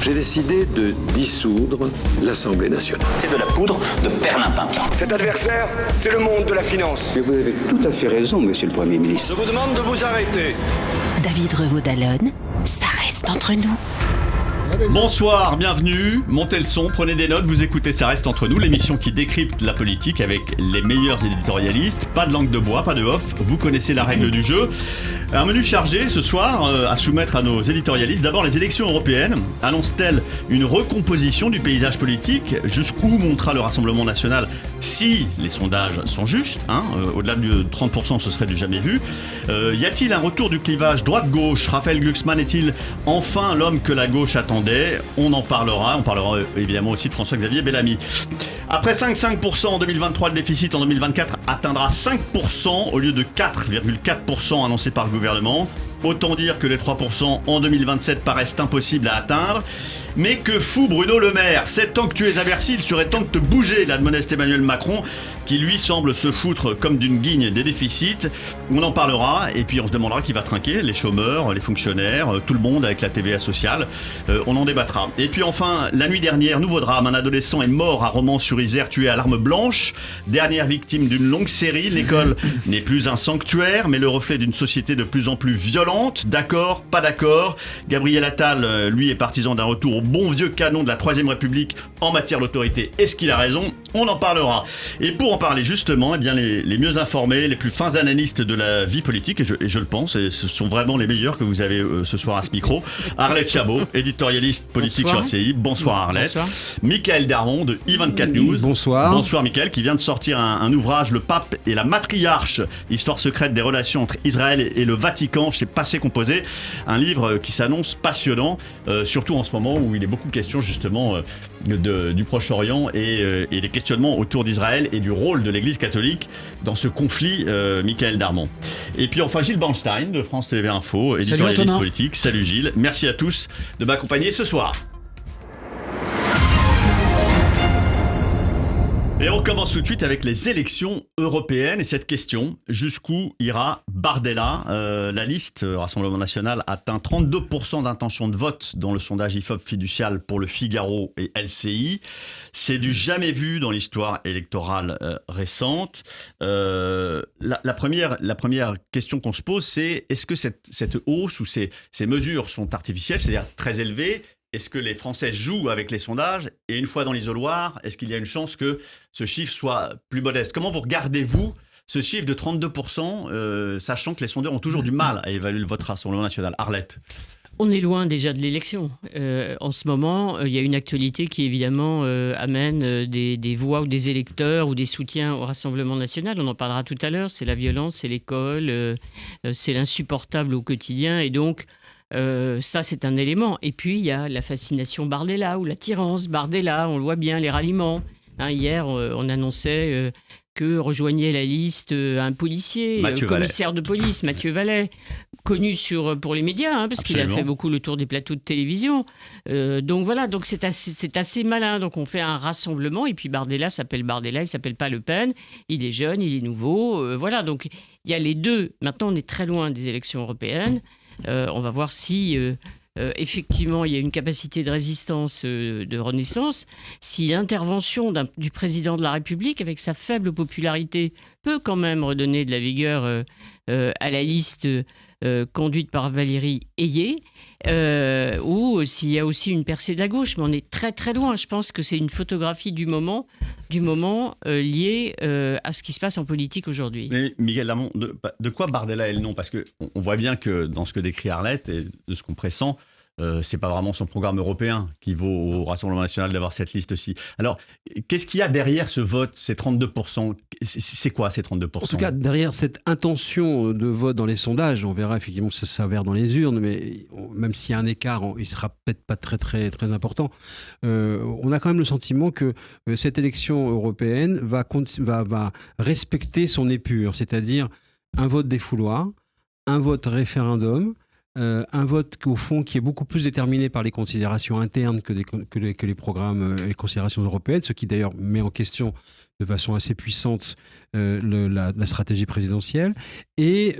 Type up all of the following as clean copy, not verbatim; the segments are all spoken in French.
J'ai décidé de dissoudre l'Assemblée nationale. C'est de la poudre de perlimpinpin. Cet adversaire, c'est le monde de la finance. Et vous avez tout à fait raison, monsieur le Premier ministre. Je vous demande de vous arrêter. David Revaud-Dallon, ça reste entre nous. Bonsoir, bienvenue, montez le son, prenez des notes, vous écoutez Ça reste entre nous, l'émission qui décrypte la politique avec les meilleurs éditorialistes, pas de langue de bois, pas de off, vous connaissez la règle du jeu. Un menu chargé ce soir à soumettre à nos éditorialistes. D'abord, les élections européennes annoncent-elles une recomposition du paysage politique? Jusqu'où montera le Rassemblement national si les sondages sont justes, au-delà de 30%, ce serait du jamais vu. Y a-t-il un retour du clivage droite-gauche? Raphaël Glucksmann est-il enfin l'homme que la gauche attendait? On en parlera. On parlera évidemment aussi de François-Xavier Bellamy. Après 5% en 2023, le déficit en 2024 atteindra 5% au lieu de 4,4% annoncé par le gouvernement. Autant dire que les 3% en 2027 paraissent impossibles à atteindre. Mais que fout Bruno Le Maire? 7 ans que tu es à Bercy, il serait temps de te bouger, l'admoneste Emmanuel Macron, qui lui semble se foutre comme d'une guigne des déficits. On en parlera, et puis on se demandera qui va trinquer, les chômeurs, les fonctionnaires, tout le monde avec la TVA sociale. On en débattra. Et puis enfin, la nuit dernière, nouveau drame, un adolescent est mort à Romans-sur-Isère, tué à l'arme blanche. Dernière victime d'une longue série, l'école n'est plus un sanctuaire, mais le reflet d'une société de plus en plus violente. D'accord, pas d'accord. Gabriel Attal, lui, est partisan d'un retour au bon vieux canon de la Troisième République en matière d'autorité. Est-ce qu'il a raison? On en parlera. Et pour en parler justement, eh bien les mieux informés, les plus fins analystes de la vie politique, et je le pense, et ce sont vraiment les meilleurs que vous avez ce soir à ce micro. Arlette Chabot, éditorialiste politique sur LCI. Bonsoir Arlette. Bonsoir. Michael Darmon de I24 News. Bonsoir. Bonsoir Michael, qui vient de sortir un ouvrage, Le Pape et la Matriarche, histoire secrète des relations entre Israël et le Vatican, chez Passé Composé. Un livre qui s'annonce passionnant, surtout en ce moment où il est beaucoup question justement du Proche-Orient et des questionnements autour d'Israël et du rôle de l'Église catholique dans ce conflit, Michael Darmon. Et puis enfin Gilles Bernstein de France TV Info, éditorialiste politique. Salut Gilles, merci à tous de m'accompagner ce soir. Et on commence tout de suite avec les élections européennes et cette question, jusqu'où ira Bardella? La liste Rassemblement National atteint 32% d'intention de vote dans le sondage IFOP fiducial pour le Figaro et LCI. C'est du jamais vu dans l'histoire électorale récente. La première question qu'on se pose, c'est est-ce que cette hausse ou ces mesures sont artificielles, c'est-à-dire très élevées? Est-ce que les Français jouent avec les sondages? Et une fois dans l'isoloir, est-ce qu'il y a une chance que ce chiffre soit plus modeste? Comment vous regardez-vous ce chiffre de 32%, sachant que les sondeurs ont toujours du mal à évaluer le vote Rassemblement National? Arlette. On est loin déjà de l'élection. En ce moment, il y a une actualité qui évidemment amène des voix ou des électeurs ou des soutiens au Rassemblement National. On en parlera tout à l'heure. C'est la violence, c'est l'école, c'est l'insupportable au quotidien. Et donc, ça, c'est un élément. Et puis, il y a la fascination Bardella ou l'attirance Bardella. On le voit bien, les ralliements. Hier, on annonçait que rejoignait la liste un policier, commissaire de police, Mathieu Vallet, connu pour les médias, parce qu'il a fait beaucoup le tour des plateaux de télévision. Donc voilà, donc c'est assez malin. Donc on fait un rassemblement, et puis Bardella s'appelle Bardella, il ne s'appelle pas Le Pen. Il est jeune, il est nouveau. Voilà, donc il y a les deux. Maintenant, on est très loin des élections européennes. On va voir si effectivement il y a une capacité de résistance, de renaissance, si l'intervention du président de la République, avec sa faible popularité, peut quand même redonner de la vigueur à la liste conduite par Valérie Ayé, ou s'il y a aussi une percée de la gauche. Mais on est très très loin. Je pense que c'est une photographie du moment liée à ce qui se passe en politique aujourd'hui. Mais Miguel Lamont, de quoi Bardella est le nom? Parce qu'on voit bien que dans ce que décrit Arlette et de ce qu'on pressent, c'est pas vraiment son programme européen qui vaut au Rassemblement National d'avoir cette liste aussi. Alors, qu'est-ce qu'il y a derrière ce vote, ces 32%? C'est quoi ces 32%? En tout cas, derrière cette intention de vote dans les sondages, on verra effectivement que ça s'avère dans les urnes, mais même s'il y a un écart, il sera peut-être pas très, très, très important. On a quand même le sentiment que cette élection européenne va respecter son épure, c'est-à-dire un vote des fouloirs, un vote référendum, un vote qu'au fond qui est beaucoup plus déterminé par les considérations internes que les programmes et les considérations européennes, ce qui d'ailleurs met en question de façon assez puissante la stratégie présidentielle, et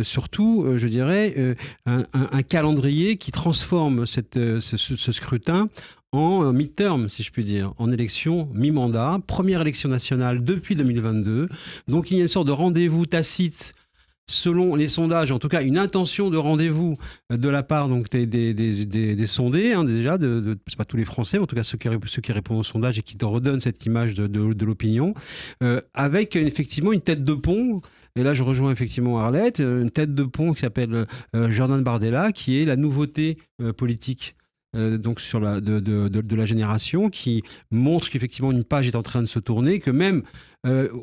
surtout, je dirais, un calendrier qui transforme ce scrutin en midterm, si je puis dire, en élection mi-mandat, première élection nationale depuis 2022. Donc il y a une sorte de rendez-vous tacite, selon les sondages, en tout cas une intention de rendez-vous de la part donc, des sondés, hein, déjà, c'est pas tous les Français, mais en tout cas ceux qui répondent au sondage et qui te redonnent cette image de l'opinion, avec effectivement une tête de pont. Et là, je rejoins effectivement Arlette, une tête de pont qui s'appelle Jordan Bardella, qui est la nouveauté politique donc de la génération, qui montre qu'effectivement une page est en train de se tourner, que même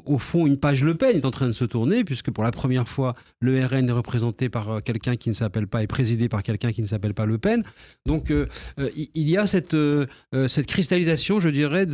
au fond une page Le Pen est en train de se tourner, puisque pour la première fois le RN est représenté par quelqu'un qui ne s'appelle pas, et présidé par quelqu'un qui ne s'appelle pas Le Pen. Donc il y a cette cristallisation, je dirais,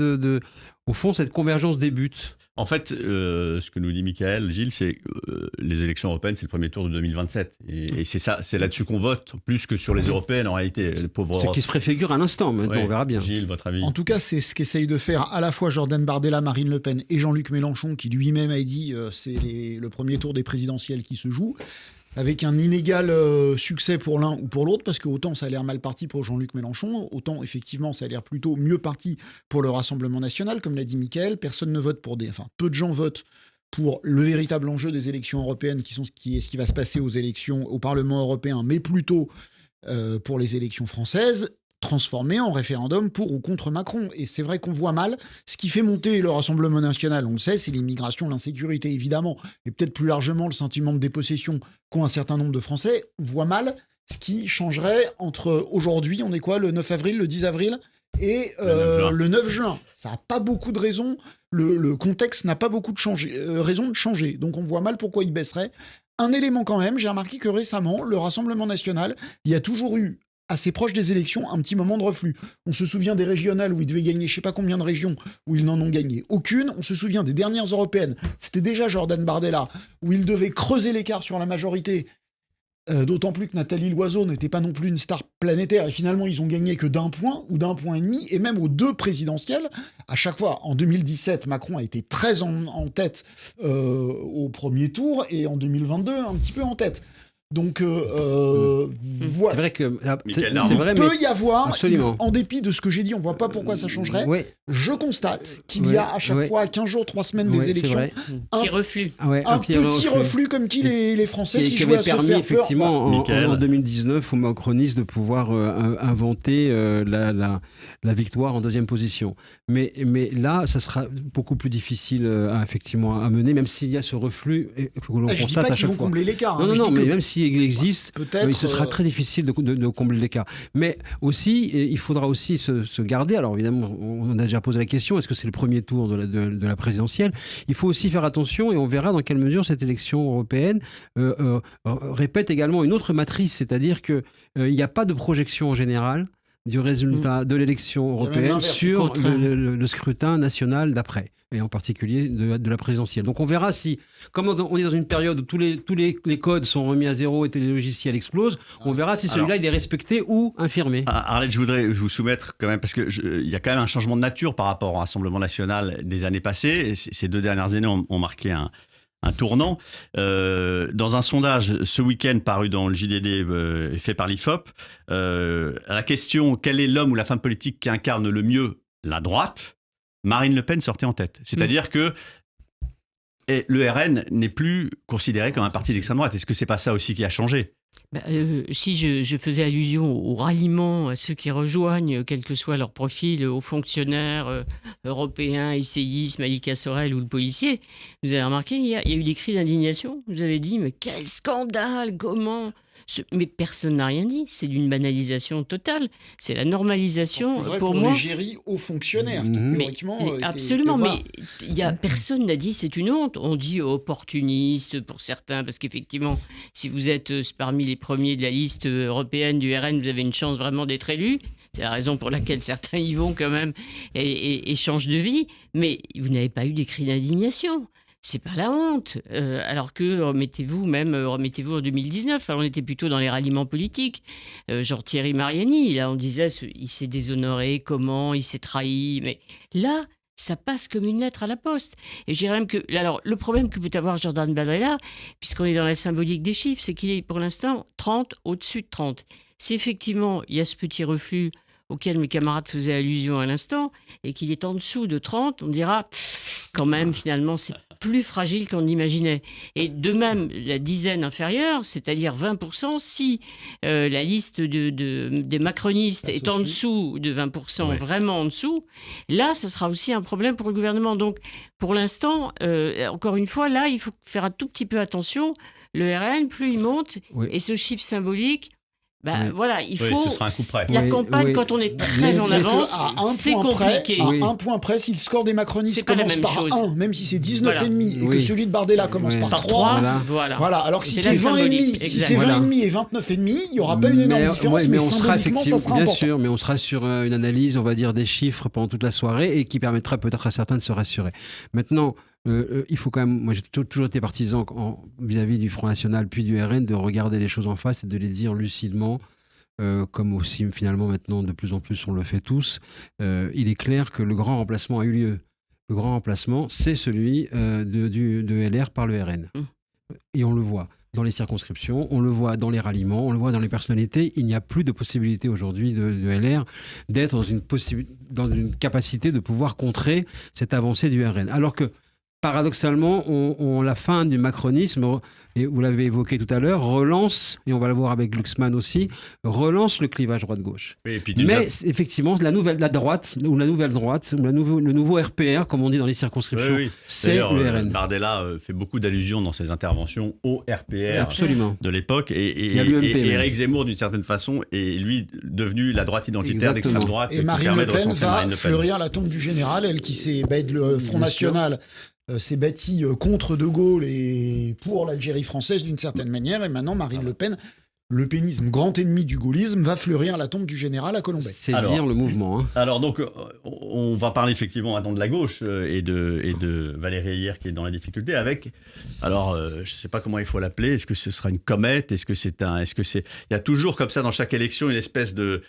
au fond cette convergence des buts. En fait, ce que nous dit Michael, Gilles, c'est que les élections européennes, c'est le premier tour de 2027. Et c'est ça, c'est là-dessus qu'on vote, plus que sur les européennes, en réalité. Les pauvres Ce qui se préfigure à l'instant, maintenant, on verra bien. Gilles, votre avis? En tout cas, c'est ce qu'essayent de faire à la fois Jordan Bardella, Marine Le Pen et Jean-Luc Mélenchon, qui lui-même a dit c'est le premier tour des présidentielles qui se joue, avec un inégal succès pour l'un ou pour l'autre, parce que autant ça a l'air mal parti pour Jean-Luc Mélenchon, autant effectivement ça a l'air plutôt mieux parti pour le Rassemblement national, comme l'a dit Mickaël. Personne ne vote peu de gens votent pour le véritable enjeu des élections européennes, qui est ce qui va se passer aux élections au Parlement européen, mais plutôt pour les élections françaises, transformé en référendum pour ou contre Macron. Et c'est vrai qu'on voit mal ce qui fait monter le Rassemblement national, on le sait, c'est l'immigration, l'insécurité évidemment, et peut-être plus largement le sentiment de dépossession qu'ont un certain nombre de Français. On voit mal ce qui changerait entre aujourd'hui, on est quoi, le 9 avril, le 10 avril et le 9 juin. Ça n'a pas beaucoup de raisons, le contexte n'a pas beaucoup de raisons de changer. Donc on voit mal pourquoi il baisserait. Un élément quand même, j'ai remarqué que récemment, le Rassemblement national, il y a toujours eu assez proche des élections, un petit moment de reflux. On se souvient des régionales où ils devaient gagner je sais pas combien de régions, où ils n'en ont gagné aucune. On se souvient des dernières européennes, c'était déjà Jordan Bardella, où ils devaient creuser l'écart sur la majorité, d'autant plus que Nathalie Loiseau n'était pas non plus une star planétaire, et finalement ils ont gagné que d'1 point ou d'1 point et demi, et même aux 2 présidentielles, à chaque fois, en 2017, Macron a été très en tête au premier tour, et en 2022, un petit peu en tête. Donc, voilà. C'est vrai que il peut y avoir, absolument. En dépit de ce que j'ai dit, on ne voit pas pourquoi ça changerait. Ouais. Je constate qu'il y a à chaque fois 15 jours, 3 semaines des élections, un petit reflus. Un petit reflux comme qui les Français qui jouaient à se faire effectivement peur. En 2019 aux macronistes de pouvoir inventer la victoire en deuxième position. Mais là, ça sera beaucoup plus difficile à mener, même s'il y a ce reflux. Je ne dis pas qu'ils vont combler l'écart. Non, mais même s'il existe, ce sera très difficile de combler l'écart. Mais aussi, il faudra aussi se garder. Alors évidemment, on a déjà posé la question, est-ce que c'est le premier tour de la présidentielle? Il faut aussi faire attention, et on verra dans quelle mesure cette élection européenne répète également une autre matrice, c'est-à-dire qu'il n'y a pas de projection en général du résultat de l'élection européenne sur le scrutin national d'après, et en particulier de la présidentielle. Donc on verra si, comme on est dans une période où tous les codes sont remis à zéro et les logiciels explosent, on verra si celui-là il est respecté ou infirmé. Arlette, je voudrais vous soumettre quand même, parce qu'il y a quand même un changement de nature par rapport au Rassemblement national des années passées. Ces 2 dernières années ont marqué un tournant. Dans un sondage ce week-end paru dans le JDD fait par l'IFOP, la question « Quel est l'homme ou la femme politique qui incarne le mieux la droite ?» Marine Le Pen sortait en tête. C'est-à-dire que le RN n'est plus considéré comme un parti d'extrême droite. Est-ce que c'est pas ça aussi qui a changé ? Si je faisais allusion au ralliement, à ceux qui rejoignent, quel que soit leur profil, aux fonctionnaires européens, essayistes, Malika Sorel ou le policier, vous avez remarqué, il y a eu des cris d'indignation. Vous avez dit, mais quel scandale, comment ? Mais personne n'a rien dit. C'est d'une banalisation totale. C'est la normalisation pour moi. L'égérie aux fonctionnaires. Absolument, mais personne n'a dit c'est une honte. On dit opportuniste pour certains, parce qu'effectivement, si vous êtes parmi les premiers de la liste européenne du RN, vous avez une chance vraiment d'être élu. C'est la raison pour laquelle certains y vont quand même et changent de vie. Mais vous n'avez pas eu des cris d'indignation. c'est pas la honte. Alors que, remettez-vous en 2019, alors on était plutôt dans les ralliements politiques. Genre Thierry Mariani, là on disait, il s'est déshonoré, comment, il s'est trahi. Mais là, ça passe comme une lettre à la poste. Et je dirais même que, alors, le problème que peut avoir Jordan Bardella, puisqu'on est dans la symbolique des chiffres, c'est qu'il est pour l'instant 30 au-dessus de 30. Si effectivement il y a ce petit reflux auquel mes camarades faisaient allusion à l'instant, et qu'il est en dessous de 30, on dira, quand même, finalement, c'est plus fragile qu'on imaginait. Et de même, la dizaine inférieure, c'est-à-dire 20%, si la liste des macronistes est en dessous de 20%, vraiment en dessous, là, ce sera aussi un problème pour le gouvernement. Donc, pour l'instant, encore une fois, là, il faut faire un tout petit peu attention. Le RN, plus il monte, et ce chiffre symbolique, voilà, il faut. Ce sera un coup près. La campagne, quand on est très en avance, c'est compliqué. À un point près, si le score des macronistes commence par 1, même si c'est 19,5 et que celui de Bardella commence par 3, voilà. Alors que si c'est 20,5 et 29,5, il n'y aura pas une énorme différence, mais symboliquement, ça sera important. Bien sûr, mais on sera sur une analyse, on va dire, des chiffres pendant toute la soirée et qui permettra peut-être à certains de se rassurer. Maintenant, il faut quand même, moi j'ai toujours été partisan vis-à-vis du Front National puis du RN de regarder les choses en face et de les dire lucidement, comme aussi finalement maintenant de plus en plus on le fait tous. Il est clair que le grand remplacement a eu lieu. Le grand remplacement, c'est celui de LR par le RN. Et on le voit dans les circonscriptions, on le voit dans les ralliements, on le voit dans les personnalités. Il n'y a plus de possibilité aujourd'hui de LR d'être dans une capacité de pouvoir contrer cette avancée du RN. Alors que paradoxalement, la fin du macronisme, et vous l'avez évoqué tout à l'heure, relance, et on va le voir avec Glucksmann aussi, relance le clivage droite-gauche. Oui, et puis mais effectivement, la nouvelle droite, ou le nouveau RPR, comme on dit dans les circonscriptions, c'est le RN. Bardella fait beaucoup d'allusions dans ses interventions au RPR de l'époque, et Éric Zemmour, d'une certaine façon, est lui devenu la droite identitaire d'extrême droite. Et Marine Le Pen va fleurir la tombe du général, elle qui s'est le Front National s'est bâti contre De Gaulle et pour l'Algérie française d'une certaine manière, et maintenant Marine Le Pen, le pénisme, grand ennemi du gaullisme, va fleurir la tombe du général à Colombey. C'est dire le mouvement. Alors donc, on va parler effectivement maintenant de la gauche et de Valérie Ayère qui est dans la difficulté avec. Alors, je ne sais pas comment il faut l'appeler. Est-ce que ce sera une comète ? Il y a toujours comme ça dans chaque élection une espèce de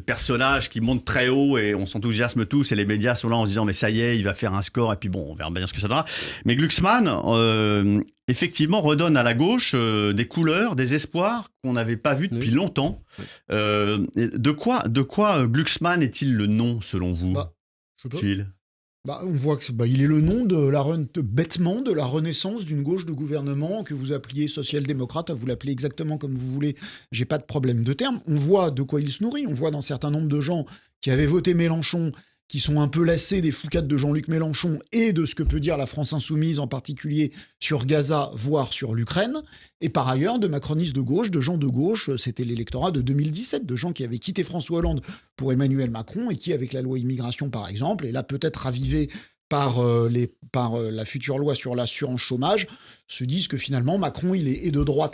personnage qui monte très haut et on s'enthousiasme tous et les médias sont là en se disant mais ça y est, il va faire un score et puis bon, on verra bien ce que ça donnera. Mais Glucksmann, effectivement, redonne à la gauche des couleurs, des espoirs qu'on n'avait pas vus depuis longtemps. De quoi Glucksmann est-il le nom, selon vous, Gilles ? On voit que il est le nom bêtement de la renaissance d'une gauche de gouvernement que vous appeliez social-démocrate, vous l'appelez exactement comme vous voulez, j'ai pas de problème de terme. On voit de quoi il se nourrit, on voit dans certain nombre de gens qui avaient voté Mélenchon, qui sont un peu lassés des foucades de Jean-Luc Mélenchon et de ce que peut dire la France insoumise, en particulier sur Gaza, voire sur l'Ukraine, et par ailleurs de macronistes de gauche, de gens de gauche, c'était l'électorat de 2017, de gens qui avaient quitté François Hollande pour Emmanuel Macron et qui, avec la loi immigration par exemple, et là peut-être ravivé par la future loi sur l'assurance chômage, se disent que finalement Macron il est de droite,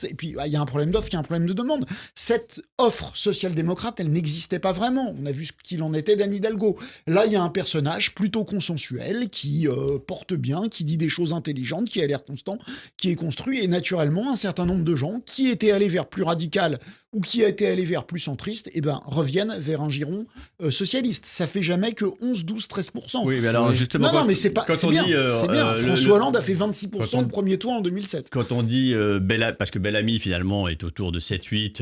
et puis il y a un problème d'offre, il y a un problème de demande. Cette offre social-démocrate, elle n'existait pas vraiment. On a vu ce qu'il en était d'Anne Hidalgo. Là, il y a un personnage plutôt consensuel qui porte bien, qui dit des choses intelligentes, qui a l'air constant, qui est construit, et naturellement, un certain nombre de gens qui étaient allés vers plus radical ou qui étaient allés vers plus centriste, reviennent vers un giron socialiste. Ça fait jamais que 11, 12, 13%. Oui, mais alors justement... Non, mais c'est bien. C'est bien. François Hollande a fait 26% le premier tour en 2007. Quand on dit parce que Bellamy finalement est autour de 7-8,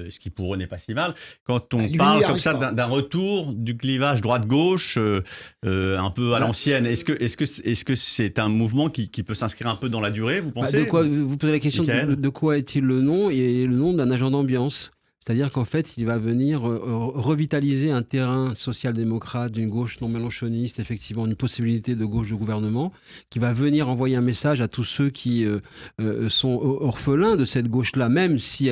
ce qui pour eux n'est pas si mal. Quand on parle comme ça d'un retour du clivage droite-gauche, un peu à l'ancienne, est-ce que c'est un mouvement qui peut s'inscrire un peu dans la durée, vous pensez ? Vous posez la question de quoi est-il le nom ? Et le nom d'un agent d'ambiance. C'est-à-dire qu'en fait, il va venir revitaliser un terrain social-démocrate d'une gauche non mélenchoniste, effectivement, une possibilité de gauche de gouvernement, qui va venir envoyer un message à tous ceux qui sont orphelins de cette gauche-là, même si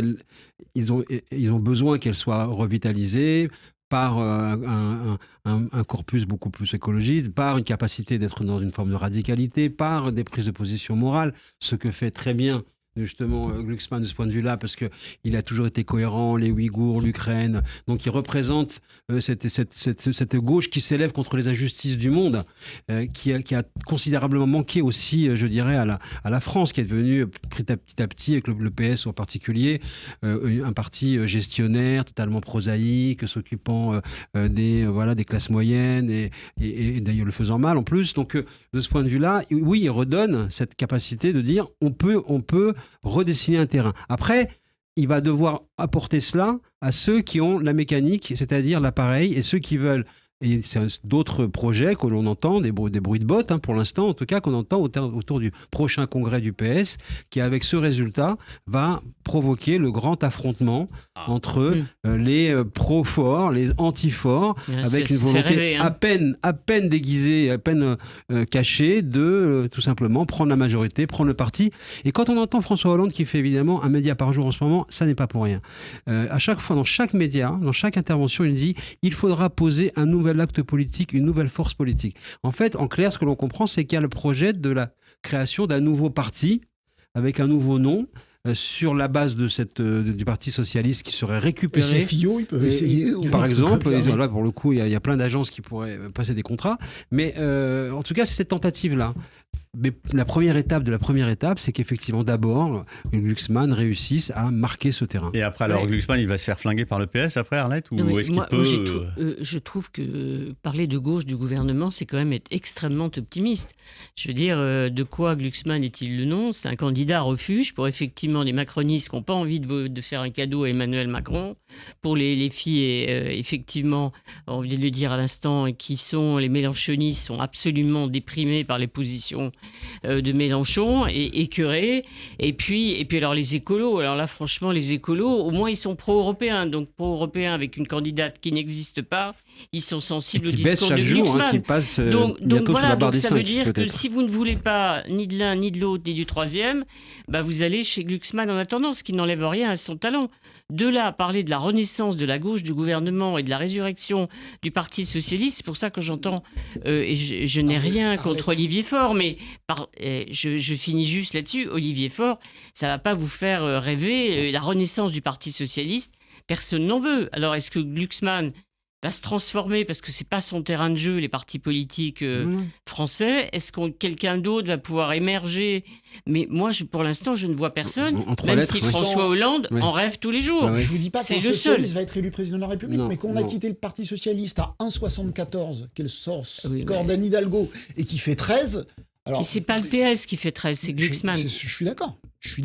ils ont besoin qu'elle soit revitalisée par un corpus beaucoup plus écologiste, par une capacité d'être dans une forme de radicalité, par des prises de position morale, ce que fait très bien justement Glucksmann de ce point de vue-là, parce qu'il a toujours été cohérent, les Ouïghours, l'Ukraine. Donc il représente cette gauche qui s'élève contre les injustices du monde, qui a considérablement manqué aussi, je dirais, à la France, qui est devenue petit à petit, avec le PS en particulier, un parti gestionnaire, totalement prosaïque, s'occupant des classes moyennes et d'ailleurs le faisant mal en plus. Donc de ce point de vue-là, oui, il redonne cette capacité de dire on peut redessiner un terrain. Après, il va devoir apporter cela à ceux qui ont la mécanique, c'est-à-dire l'appareil, et ceux qui veulent. Et c'est d'autres projets que l'on entend, des bruits de bottes, pour l'instant, en tout cas, qu'on entend autour du prochain congrès du PS, qui, avec ce résultat, va provoquer le grand affrontement entre les pro-forts, les anti-forts, avec une volonté rêver, à peine déguisée, à peine cachée, de tout simplement prendre la majorité, prendre le parti. Et quand on entend François Hollande, qui fait évidemment un média par jour en ce moment, ça n'est pas pour rien. À chaque fois, dans chaque média, dans chaque intervention, il dit « il faudra poser un nouvel acte politique, une nouvelle force politique ». En fait, en clair, ce que l'on comprend, c'est qu'il y a le projet de la création d'un nouveau parti avec un nouveau nom, sur la base de du Parti socialiste qui serait récupéré. Les FIO, ils peuvent essayer. Par exemple, là, pour le coup, il y a plein d'agences qui pourraient passer des contrats. Mais en tout cas, c'est cette tentative-là. Mais la première étape, c'est qu'effectivement, d'abord, Glucksmann réussisse à marquer ce terrain. Et après, alors, Glucksmann, il va se faire flinguer par le PS après, Arlette, ou est-ce qu'il peut... Je trouve que parler de gauche du gouvernement, c'est quand même être extrêmement optimiste. Je veux dire, de quoi Glucksmann est-il le nom ? C'est un candidat refuge pour effectivement des macronistes qui n'ont pas envie de faire un cadeau à Emmanuel Macron, pour les filles, effectivement, on vient de le dire à l'instant, qui sont les mélenchonistes, sont absolument déprimés par les positions de Mélenchon et écœurés. Et puis alors les écolos, alors là franchement les écolos, au moins ils sont pro-européens, donc pro-européens avec une candidate qui n'existe pas, ils sont sensibles au discours de Glucksmann. Qui passe donc voilà, donc ça veut dire que si vous ne voulez pas ni de l'un, ni de l'autre, ni du troisième, vous allez chez Glucksmann en attendant, ce qui n'enlève rien à son talent. De là à parler de la renaissance de la gauche du gouvernement et de la résurrection du Parti socialiste, c'est pour ça que j'entends, et je n'ai rien contre Olivier Faure, mais je finis juste là-dessus, Olivier Faure, ça ne va pas vous faire rêver, la renaissance du Parti socialiste, personne n'en veut. Alors est-ce que Glucksmann va se transformer, parce que c'est pas son terrain de jeu, les partis politiques français. Est-ce que quelqu'un d'autre va pouvoir émerger ? Mais moi, pour l'instant, je ne vois personne, même si François Hollande en rêve tous les jours. Je vous dis pas c'est qu'un le socialiste seul. va être élu président de la République, mais qu'on a quitté le Parti socialiste à 1,74, quel score d'Anne Hidalgo, et qui fait 13... Alors, mais c'est pas le PS qui fait 13, c'est Glucksmann. Je suis d'accord. Et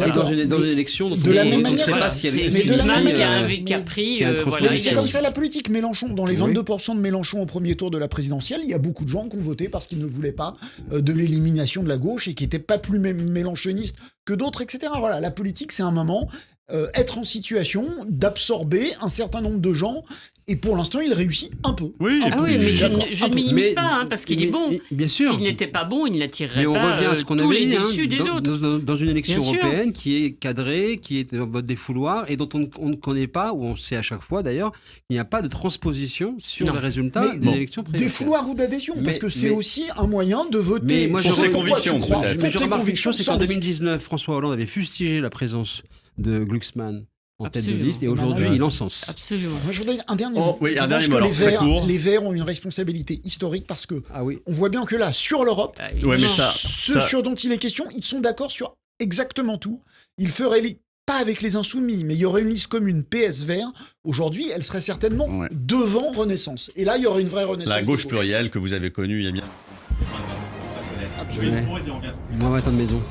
dans une élection, de la même manière, c'est Glucksmann qui a pris. C'est comme ça la politique. Mélenchon, dans les 22% de Mélenchon au premier tour de la présidentielle, il y a beaucoup de gens qui ont voté parce qu'ils ne voulaient pas de l'élimination de la gauche et qui n'étaient pas plus mélenchonistes que d'autres, etc. Voilà, la politique, c'est un moment. Être en situation d'absorber un certain nombre de gens, et pour l'instant il réussit un peu. Oui, mais je ne minimise pas, parce qu'il est bon. Bien sûr. S'il n'était pas bon, il n'attirerait mais on pas revient à ce qu'on tous avait les dit, déçus des autres. Dans une élection européenne qui est cadrée, qui est en vote des fouloirs, et dont on ne connaît pas, ou on sait à chaque fois d'ailleurs, il n'y a pas de transposition sur les résultats d'une élection présidentielle. Des fouloirs ou d'adhésion, parce que c'est aussi un moyen de voter. Mais moi, pour ses convictions, mais je remarque une chose, c'est qu'en 2019, François Hollande avait fustigé la présence de Glucksmann en tête de liste, et aujourd'hui il encense. Absolument. Moi, je voudrais un dernier mot. Un dernier mot. Les Verts ont une responsabilité historique, parce que on voit bien que là, sur l'Europe, ce sur dont il est question, ils sont d'accord sur exactement tout. Ils feraient pas avec les Insoumis, mais il y aurait une liste commune PS Vert. Aujourd'hui, elle serait certainement devant Renaissance. Et là, il y aurait une vraie renaissance. La gauche plurielle que vous avez connue il y a bien. Absolument. Moi, on va attendre maison.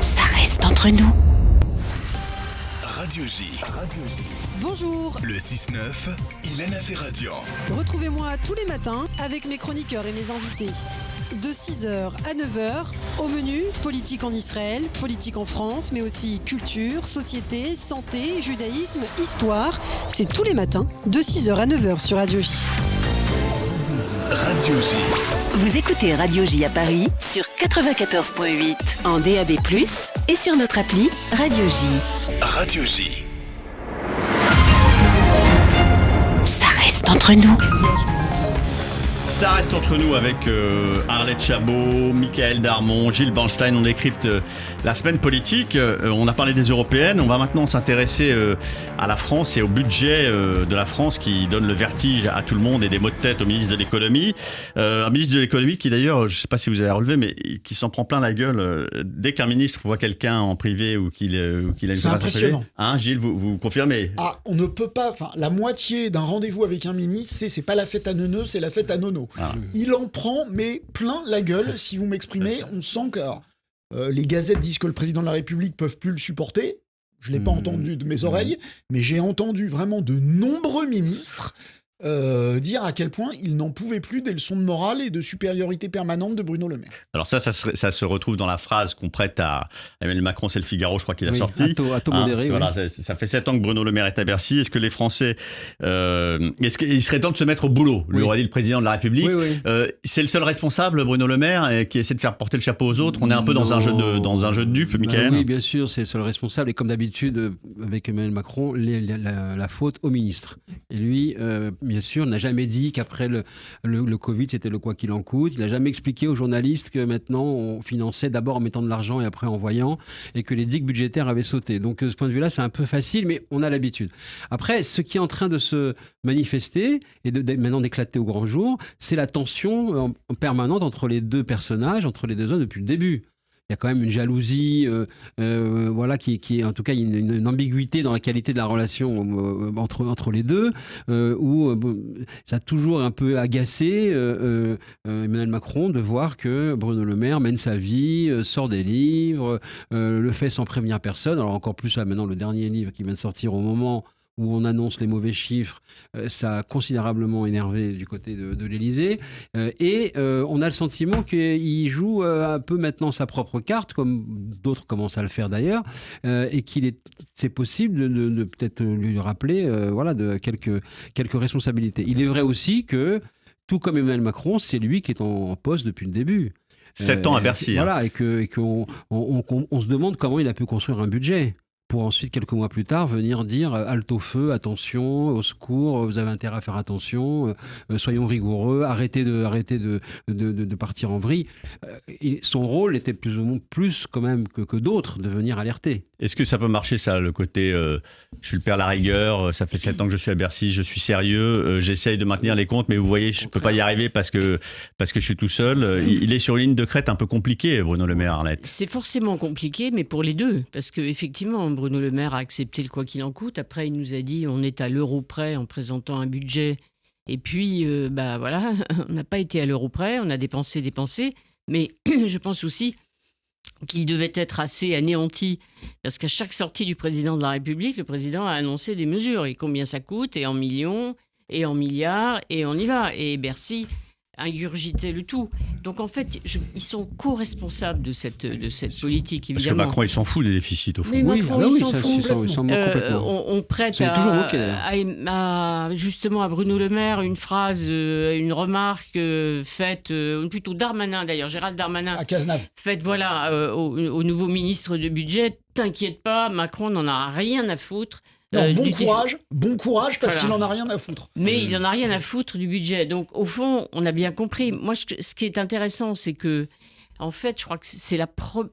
Ça reste entre nous. Radio J. Bonjour. Le 6-9, Ilana Ferradian. Retrouvez-moi tous les matins avec mes chroniqueurs et mes invités. De 6h à 9h, au menu, politique en Israël, politique en France, mais aussi culture, société, santé, judaïsme, histoire. C'est tous les matins, de 6h à 9h sur Radio J. Radio J. Vous écoutez Radio J à Paris sur 94.8 en DAB+, et sur notre appli Radio J. Radio J. Ça reste entre nous. Ça reste entre nous avec Arlette Chabot, Michael Darmon, Gilles Bernstein. On décrypte la semaine politique. On a parlé des européennes. On va maintenant s'intéresser à la France et au budget de la France qui donne le vertige à tout le monde et des maux de tête au ministre de l'économie. Un ministre de l'économie qui d'ailleurs, je ne sais pas si vous avez relevé, mais qui s'en prend plein la gueule. Dès qu'un ministre voit quelqu'un en privé ou qu'il a une C'est impressionnant. Hein, Gilles, vous confirmez? Ah, on ne peut pas... Enfin, la moitié d'un rendez-vous avec un ministre, c'est pas la fête à neuneux, c'est la fête à nono. Ah. Il en prend, mais plein la gueule, si vous m'exprimez. On sent que les gazettes disent que le président de la République ne peuvent plus le supporter. Je ne l'ai pas entendu de mes oreilles, mais j'ai entendu vraiment de nombreux ministres dire à quel point ils n'en pouvaient plus des leçons de morale et de supériorité permanente de Bruno Le Maire. Alors ça se retrouve dans la phrase qu'on prête à Emmanuel Macron, c'est le Figaro, je crois qu'il a sorti. À taux modéré. Voilà, ça fait 7 ans que Bruno Le Maire est à Bercy. Est-ce que les Français... est-ce qu'il serait temps de se mettre au boulot, lui aurait dit le président de la République. C'est le seul responsable, Bruno Le Maire, qui essaie de faire porter le chapeau aux autres. On est un peu dans un jeu de dupes, Michael. Oui, bien sûr, c'est le seul responsable. Et comme d'habitude, avec Emmanuel Macron, la faute au ministre. Et lui... bien sûr, n'a jamais dit qu'après le Covid, c'était le quoi qu'il en coûte. Il n'a jamais expliqué aux journalistes que maintenant, on finançait d'abord en mettant de l'argent et après en voyant, et que les digues budgétaires avaient sauté. Donc, de ce point de vue-là, c'est un peu facile, mais on a l'habitude. Après, ce qui est en train de se manifester et maintenant d'éclater au grand jour, c'est la tension permanente entre les deux personnages, entre les deux hommes depuis le début. Il y a quand même une jalousie, voilà, qui est en tout cas une ambiguïté dans la qualité de la relation entre les deux, où ça a toujours un peu agacé Emmanuel Macron de voir que Bruno Le Maire mène sa vie, sort des livres, le fait sans prévenir personne. Alors encore plus là maintenant le dernier livre qui vient de sortir au moment où on annonce les mauvais chiffres, ça a considérablement énervé du côté de l'Élysée. Et on a le sentiment qu'il joue un peu maintenant sa propre carte, comme d'autres commencent à le faire d'ailleurs, et c'est possible de peut-être lui rappeler de quelques responsabilités. Il est vrai aussi que, tout comme Emmanuel Macron, c'est lui qui est en poste depuis le début. 7 ans à Bercy. Voilà, et qu'on se demande comment il a pu construire un budget, pour ensuite, quelques mois plus tard, venir dire « halte au feu, attention, au secours, vous avez intérêt à faire attention, soyons rigoureux, arrêtez de partir en vrille ». Son rôle était plus quand même que d'autres de venir alerter. Est-ce que ça peut marcher, ça, le côté je suis le père la rigueur, ça fait 7 ans que je suis à Bercy, je suis sérieux, j'essaye de maintenir les comptes, mais vous voyez, je ne peux pas y arriver parce que je suis tout seul. Il est sur une ligne de crête un peu compliquée, Bruno Le Maire, Arlette. C'est forcément compliqué, mais pour les deux, parce qu'effectivement, Bruno Le Maire a accepté le quoi qu'il en coûte. Après, il nous a dit on est à l'euro près en présentant un budget. Et puis, voilà, on n'a pas été à l'euro près, on a dépensé. Mais je pense aussi qu'il devait être assez anéanti. Parce qu'à chaque sortie du président de la République, le président a annoncé des mesures. Et combien ça coûte, et en millions, et en milliards, et on y va. Et Bercy ingurgiter le tout. Donc en fait, ils sont co-responsables de cette politique, évidemment. Parce que Macron, il s'en fout des déficits, au fond. Mais Macron, il s'en fout. On prête justement à Bruno Le Maire une phrase, une remarque faite, plutôt Darmanin d'ailleurs, Gérald Darmanin. À Cazenave. Faite, voilà, au nouveau ministre de budget. T'inquiète pas, Macron n'en a rien à foutre. Non, bon courage, parce qu'il en a rien à foutre. Mais il en a rien à foutre du budget. Donc, au fond, on a bien compris. Moi, ce qui est intéressant, c'est que, en fait, je crois que c'est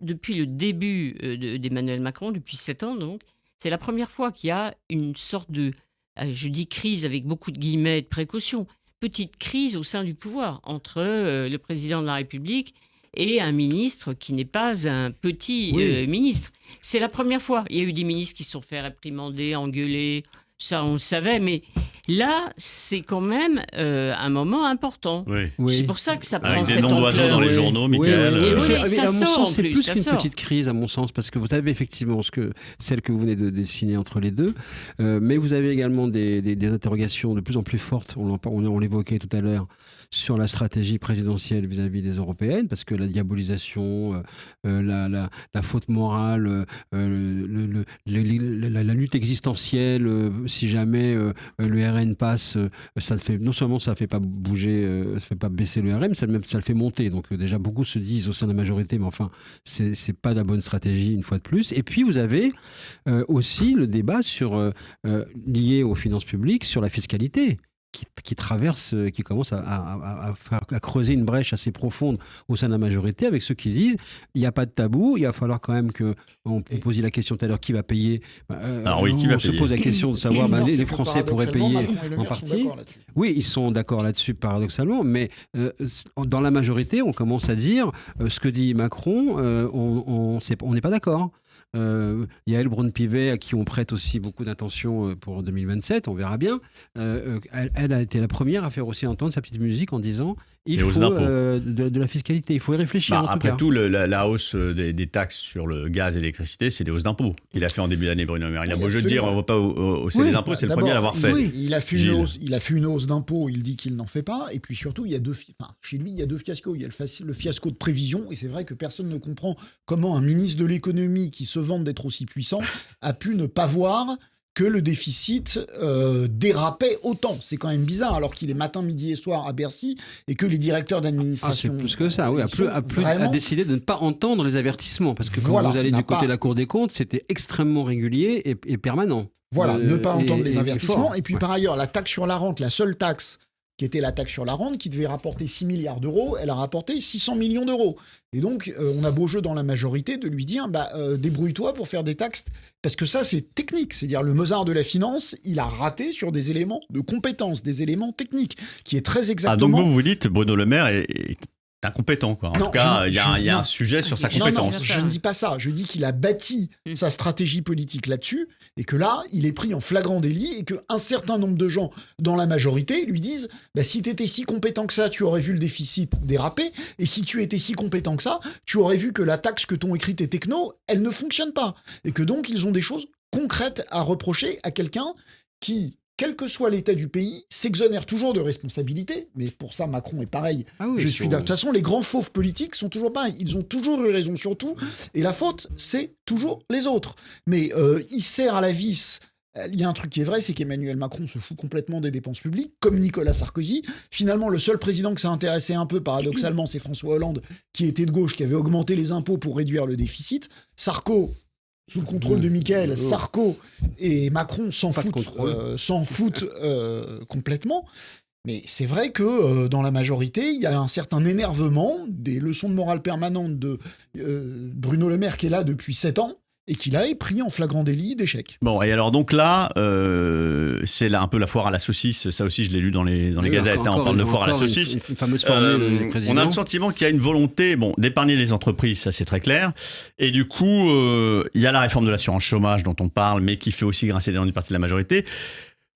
depuis le début d'Emmanuel Macron, depuis 7 ans, donc, c'est la première fois qu'il y a une sorte de, je dis crise avec beaucoup de guillemets et de précaution, petite crise au sein du pouvoir entre le président de la République et un ministre qui n'est pas un petit ministre. C'est la première fois. Il y a eu des ministres qui se sont fait réprimander, engueuler, ça on le savait, mais là, c'est quand même un moment important. C'est pour ça que ça prend cette ampleur. Avec des noms d'oiseaux dans les journaux, Michael. Ça sort, c'est plus qu'une petite crise, à mon sens, parce que vous avez effectivement celle que vous venez de dessiner entre les deux, mais vous avez également des interrogations de plus en plus fortes, on l'évoquait tout à l'heure, sur la stratégie présidentielle vis-à-vis des européennes, parce que la diabolisation, la faute morale, la lutte existentielle, si jamais le RN passe, non seulement ça ne fait pas bouger, ça fait pas baisser le RN, ça le fait monter. Donc déjà, beaucoup se disent au sein de la majorité, mais enfin, c'est pas la bonne stratégie une fois de plus. Et puis, vous avez aussi le débat lié aux finances publiques sur la fiscalité, qui traverse, qui commence à creuser une brèche assez profonde au sein de la majorité, avec ceux qui disent il n'y a pas de tabou, il va falloir quand même on posait la question tout à l'heure, qui va payer. Alors oui, qui va payer ? On se pose la question de savoir, les Français pourraient payer en partie. Oui, ils sont d'accord là-dessus, paradoxalement, mais dans la majorité, on commence à dire ce que dit Macron, on n'est pas d'accord. Yaël Braun-Pivet, à qui on prête aussi beaucoup d'attention pour 2027, on verra bien. Elle a été la première à faire aussi entendre sa petite musique en disant il faut de la fiscalité, il faut y réfléchir. Après tout, la hausse des taxes sur le gaz et l'électricité, c'est des hausses d'impôts. Il a fait en début d'année, Bruno Le Maire. Il a beau jeu de dire on ne va pas hausser les impôts, c'est le premier à l'avoir fait. Oui, il a fait une hausse d'impôts, il dit qu'il n'en fait pas. Et puis surtout, chez lui, il y a deux fiascos. Il y a le fiasco de prévision, et c'est vrai que personne ne comprend comment un ministre de l'économie qui se vante d'être aussi puissant a pu ne pas voir que le déficit dérapait autant. C'est quand même bizarre, alors qu'il est matin, midi et soir à Bercy et que les directeurs d'administration... c'est plus que ça, oui. A décidé de ne pas entendre les avertissements, parce que quand vous allez du côté de la Cour des comptes, c'était extrêmement régulier et permanent. Voilà, ne pas entendre les avertissements. Et puis par ailleurs, la taxe sur la rente, la seule taxe qui était la taxe sur la rente, qui devait rapporter 6 milliards d'euros, elle a rapporté 600 millions d'euros. Et donc, on a beau jeu dans la majorité de lui dire, débrouille-toi pour faire des taxes, parce que ça, c'est technique. C'est-à-dire, le Mozart de la finance, il a raté sur des éléments de compétence, des éléments techniques, qui est très exactement... donc vous dites, Bruno Le Maire est incompétent, quoi. En tout cas, il y a un sujet sur sa compétence. Non, je ne dis pas ça. Je dis qu'il a bâti sa stratégie politique là-dessus, et que là, il est pris en flagrant délit, et qu'un certain nombre de gens dans la majorité lui disent si tu étais si compétent que ça, tu aurais vu le déficit déraper, et si tu étais si compétent que ça, tu aurais vu que la taxe que t'ont écrite tes technos, elle ne fonctionne pas. Et que donc, ils ont des choses concrètes à reprocher à quelqu'un qui... quel que soit l'état du pays, s'exonère toujours de responsabilité. Mais pour ça, Macron est pareil. De toute façon, les grands fauves politiques sont toujours pareils. Ils ont toujours eu raison sur tout. Et la faute, c'est toujours les autres. Mais il sert à la vis. Il y a un truc qui est vrai, c'est qu'Emmanuel Macron se fout complètement des dépenses publiques, comme Nicolas Sarkozy. Finalement, le seul président que ça intéressait un peu, paradoxalement, c'est François Hollande, qui était de gauche, qui avait augmenté les impôts pour réduire le déficit. Sarko... sous le contrôle de Michael, Sarko et Macron s'en foutent complètement. Mais c'est vrai que dans la majorité, il y a un certain énervement, des leçons de morale permanentes de Bruno Le Maire qui est là depuis 7 ans, et qu'il a pris en flagrant délit d'échec. Bon, et alors donc là, c'est là un peu la foire à la saucisse. Ça aussi, je l'ai lu dans les gazettes. On parle de foire à la saucisse. Une fameuse formule du président. On a le sentiment qu'il y a une volonté d'épargner les entreprises, ça c'est très clair. Et du coup, il y a la réforme de l'assurance chômage dont on parle, mais qui fait aussi grincer les dents d'une partie de la majorité.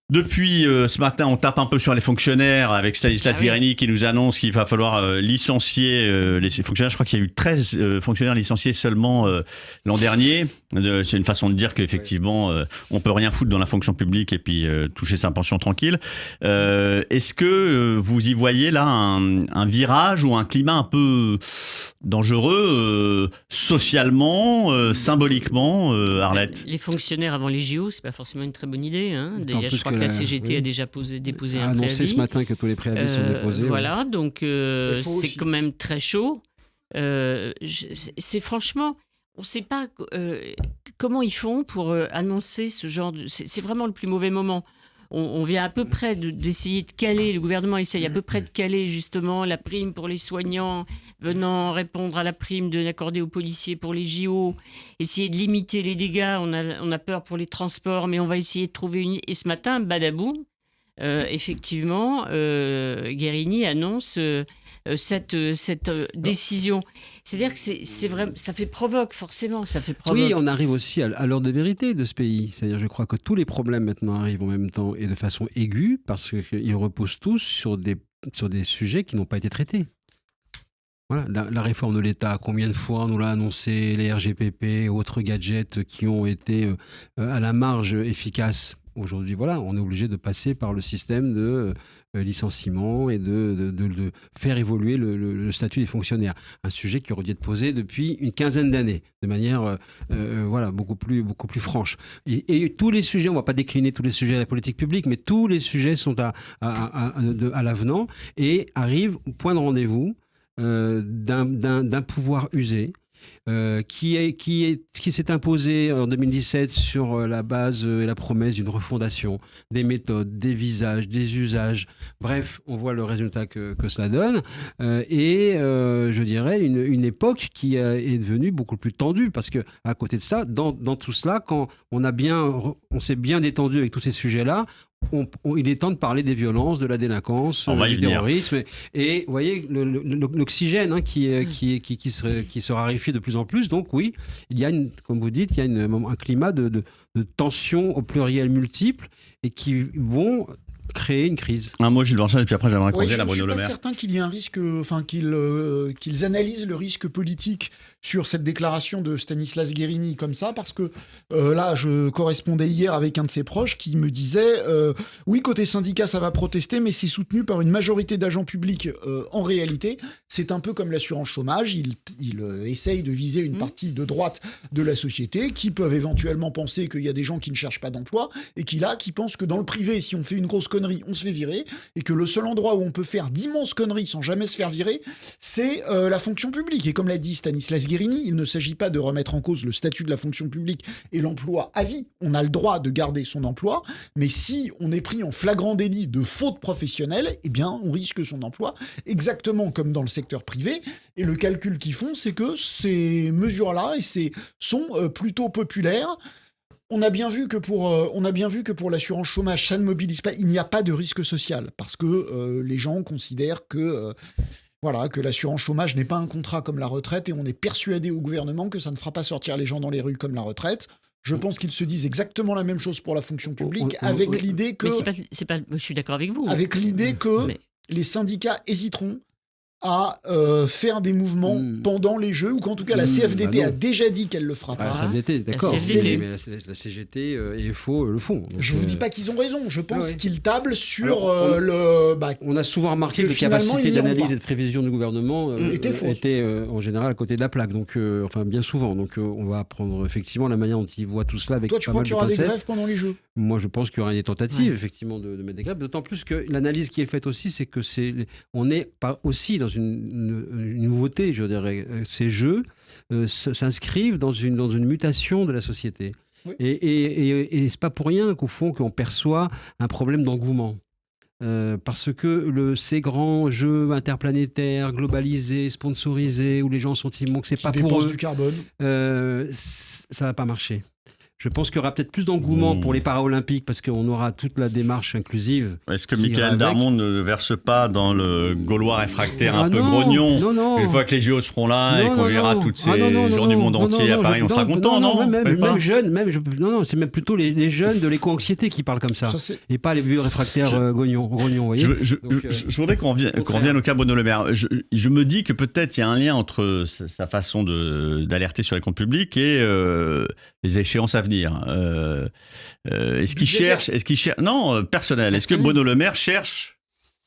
Depuis ce matin, on tape un peu sur les fonctionnaires avec Stanislas Guerini qui nous annonce qu'il va falloir licencier les fonctionnaires. Je crois qu'il y a eu 13 fonctionnaires licenciés seulement l'an dernier. C'est une façon de dire qu'effectivement, on peut rien foutre dans la fonction publique et puis toucher sa pension tranquille. Est-ce que vous y voyez là un virage ou un climat un peu dangereux socialement, symboliquement, Arlette ? Les fonctionnaires avant les JO, c'est pas forcément une très bonne idée. Déjà, je crois que la CGT a déjà déposé un préavis. Annoncé ce matin que tous les préavis sont déposés. Voilà, donc c'est quand même très chaud. C'est franchement, on ne sait pas comment ils font pour annoncer ce genre de... C'est vraiment le plus mauvais moment. On vient à peu près d'essayer de caler, le gouvernement essaye à peu près de caler justement la prime pour les soignants, venant répondre à la prime accordée aux policiers pour les JO, essayer de limiter les dégâts, on a peur pour les transports, mais on va essayer de trouver une... Et ce matin, badaboum, effectivement, Guerini annonce cette décision. C'est-à-dire que c'est vrai, ça fait provoque, forcément, ça fait provoque. Oui, on arrive aussi à l'heure de vérité de ce pays. C'est-à-dire, je crois que tous les problèmes maintenant arrivent en même temps et de façon aiguë parce qu'ils reposent tous sur des sujets qui n'ont pas été traités. Voilà, la réforme de l'État, combien de fois on nous l'a annoncé, les RGPP, autres gadgets qui ont été à la marge efficaces. Aujourd'hui, voilà, on est obligé de passer par le système de licenciement et de faire évoluer le statut des fonctionnaires. Un sujet qui aurait dû être posé depuis une quinzaine d'années, de manière beaucoup plus franche. Et tous les sujets, on ne va pas décliner tous les sujets de la politique publique, mais tous les sujets sont à l'avenant et arrivent au point de rendez-vous d'un pouvoir usé qui s'est imposé en 2017 sur la base et la promesse d'une refondation des méthodes, des visages, des usages. Bref, on voit le résultat que cela donne. Je dirais une époque qui est devenue beaucoup plus tendue, parce que à côté de ça, dans tout cela, quand on s'est bien détendu avec tous ces sujets-là, il est temps de parler des violences, de la délinquance, du terrorisme. Et vous voyez, l'oxygène qui se raréfie de plus en plus. Donc oui, il y a, comme vous dites, il y a un climat de tensions au pluriel multiples et qui vont créer une crise. Un mot, Gilles Vanchal, et puis après j'aimerais qu'on vienne à Bruno Le Maire. Je ne suis pas certain qu'il y ait un risque, qu'ils analysent le risque politique sur cette déclaration de Stanislas Guerini comme ça, parce que là, je correspondais hier avec un de ses proches qui me disait oui, côté syndicat, ça va protester, mais c'est soutenu par une majorité d'agents publics. En réalité, c'est un peu comme l'assurance chômage. Il essaye de viser une partie de droite de la société qui peuvent éventuellement penser qu'il y a des gens qui ne cherchent pas d'emploi et qui pensent que dans le privé, si on fait une grosse connerie, on se fait virer, et que le seul endroit où on peut faire d'immenses conneries sans jamais se faire virer, c'est la fonction publique. Et comme l'a dit Stanislas Guerini, il ne s'agit pas de remettre en cause le statut de la fonction publique et l'emploi à vie. On a le droit de garder son emploi, mais si on est pris en flagrant délit de faute professionnelle, eh bien, on risque son emploi, exactement comme dans le secteur privé. Et le calcul qu'ils font, c'est que ces mesures-là sont plutôt populaires. On a bien vu que pour l'assurance chômage, ça ne mobilise pas. Il n'y a pas de risque social, parce que les gens considèrent que l'assurance chômage n'est pas un contrat comme la retraite, et on est persuadé au gouvernement que ça ne fera pas sortir les gens dans les rues comme la retraite. Je pense qu'ils se disent exactement la même chose pour la fonction publique, avec l'idée que... Mais je suis d'accord avec vous. Avec l'idée que les syndicats hésiteront à faire des mouvements pendant les Jeux, ou qu'en tout cas la CFDT a déjà dit qu'elle le fera pas. La CFDT, d'accord. Mais la CGT et FO le font. Donc, je vous dis pas qu'ils ont raison. Je pense qu'ils tablent sur on a souvent remarqué que les capacités d'analyse et de prévision du gouvernement étaient en général à côté de la plaque. Donc, bien souvent. Donc, on va apprendre effectivement la manière dont ils voient tout cela avec pas mal de pincettes. Toi, tu crois qu'il y aura des grèves pendant les Jeux ? Moi, je pense qu'il y aura des tentatives, effectivement, de mettre des grèves. D'autant plus que l'analyse qui est faite aussi, c'est que on est aussi dans une nouveauté, je dirais. Ces jeux s'inscrivent dans une mutation de la société. Oui. Et c'est pas pour rien qu'au fond, qu'on perçoit un problème d'engouement. Parce que ces grands jeux interplanétaires, globalisés, sponsorisés, où les gens ont le sentiment que c'est pas pour eux, du carbone, ça va pas marcher. Je pense qu'il y aura peut-être plus d'engouement pour les Paralympiques, parce qu'on aura toute la démarche inclusive. Est-ce que Michael Darmon ne verse pas dans le Gaulois réfractaire un peu grognon ? Non. Une fois que les JO seront là et qu'on verra toutes ces gens du monde entier à Paris, on sera content, non ? Même jeunes, c'est même plutôt les jeunes de l'éco-anxiété qui parlent comme ça et pas les vieux réfractaires grognons. Je voudrais qu'on revienne au cas Bruno Le Maire. Je me dis que peut-être il y a un lien entre sa façon d'alerter sur les comptes publics et les échéances à venir. Est-ce qu'il cherche non, personnel. Est-ce que Bruno Le Maire cherche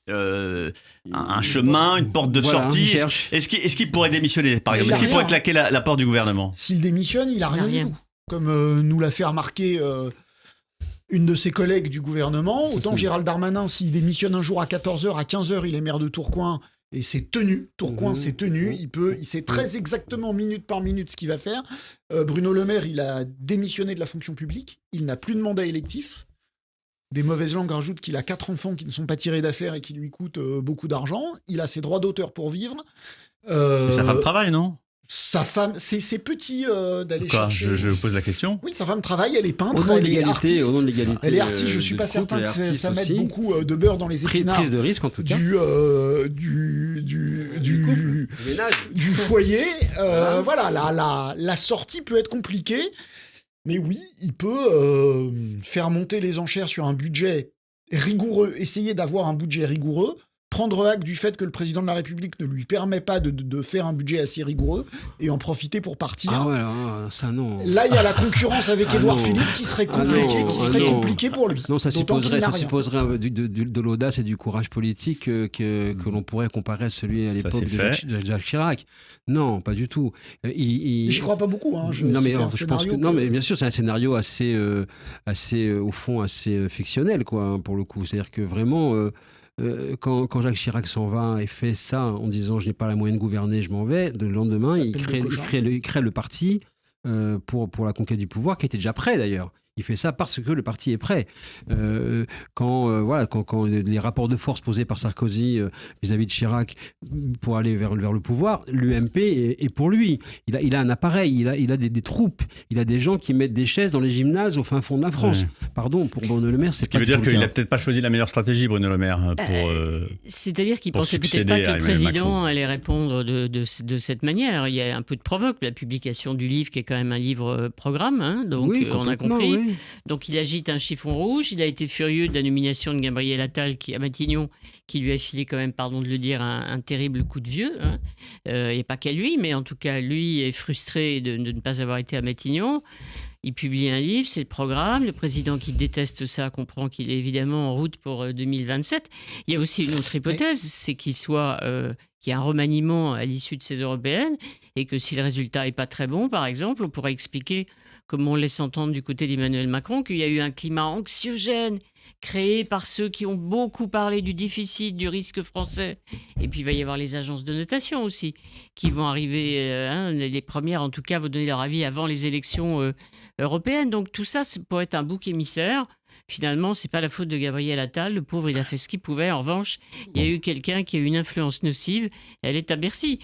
un chemin, une porte de sortie? Est-ce qu'il pourrait démissionner, par exemple? Est-ce qu'il pourrait claquer la porte du gouvernement? S'il démissionne, il n'a rien du tout. Comme nous l'a fait remarquer une de ses collègues du gouvernement. Autant Gérald Darmanin, s'il démissionne un jour à 14h, à 15h, il est maire de Tourcoing. Et c'est tenu, Tourcoing, c'est tenu. Il sait très exactement minute par minute ce qu'il va faire. Bruno Le Maire, il a démissionné de la fonction publique. Il n'a plus de mandat électif. Des mauvaises langues rajoutent qu'il a 4 enfants qui ne sont pas tirés d'affaires et qui lui coûtent beaucoup d'argent. Il a ses droits d'auteur pour vivre. Et sa femme travaille, non? Sa femme, c'est petit d'aller chercher. Je pose la question. Oui, sa femme travaille, elle est peintre, elle est artiste. Elle est artiste, je ne suis pas certain que ça mette beaucoup de beurre dans les épinards. Prise de risque en tout cas. Du foyer. Voilà, la sortie peut être compliquée. Mais oui, il peut faire monter les enchères sur un budget rigoureux, essayer d'avoir un budget rigoureux, prendre acte du fait que le président de la République ne lui permet pas de faire un budget assez rigoureux et en profiter pour partir. Ah ouais, ça non. Là, il y a la concurrence avec Édouard Philippe qui serait compliqué pour lui. Non, ça supposerait de l'audace et du courage politique que l'on pourrait comparer à celui à l'époque de Jacques Chirac. Non, pas du tout. J'y crois pas beaucoup. Je pense que non, mais bien sûr, c'est un scénario assez au fond, assez fictionnel, quoi, pour le coup. C'est-à-dire que vraiment. quand Jacques Chirac s'en va et fait ça en disant je n'ai pas la moyenne de gouverner, je m'en vais, le lendemain, il crée le parti pour la conquête du pouvoir, qui était déjà prêt d'ailleurs. Il fait ça parce que le parti est prêt. Quand les rapports de force posés par Sarkozy vis-à-vis de Chirac pour aller vers le pouvoir, l'UMP est pour lui. Il a un appareil, il a des troupes, il a des gens qui mettent des chaises dans les gymnases au fin fond de la France. Ouais. Pardon, pour Bruno Le Maire, c'est ce qui veut dire qu'il n'a peut-être pas choisi la meilleure stratégie, Bruno Le Maire, c'est-à-dire qu'il pensait peut-être pas que le président allait répondre de cette manière. Il y a un peu de provoque, la publication du livre qui est quand même un livre programme, donc on a compris. Oui. Donc il agite un chiffon rouge. Il a été furieux de la nomination de Gabriel Attal à Matignon, qui lui a filé quand même, pardon de le dire, un terrible coup de vieux. Il n'y a pas qu'à lui, mais en tout cas, lui est frustré de ne pas avoir été à Matignon. Il publie un livre, c'est le programme. Le président qui déteste ça comprend qu'il est évidemment en route pour 2027. Il y a aussi une autre hypothèse, c'est qu'il y a un remaniement à l'issue de ces européennes et que si le résultat n'est pas très bon, par exemple, on pourrait expliquer, comme on laisse entendre du côté d'Emmanuel Macron, qu'il y a eu un climat anxiogène créé par ceux qui ont beaucoup parlé du déficit, du risque français. Et puis il va y avoir les agences de notation aussi, qui vont arriver, les premières en tout cas, vont donner leur avis avant les élections européennes. Donc tout ça, c'est pour être un bouc émissaire. Finalement, c'est pas la faute de Gabriel Attal. Le pauvre, il a fait ce qu'il pouvait. En revanche, il y a eu quelqu'un qui a eu une influence nocive. Elle est à Bercy.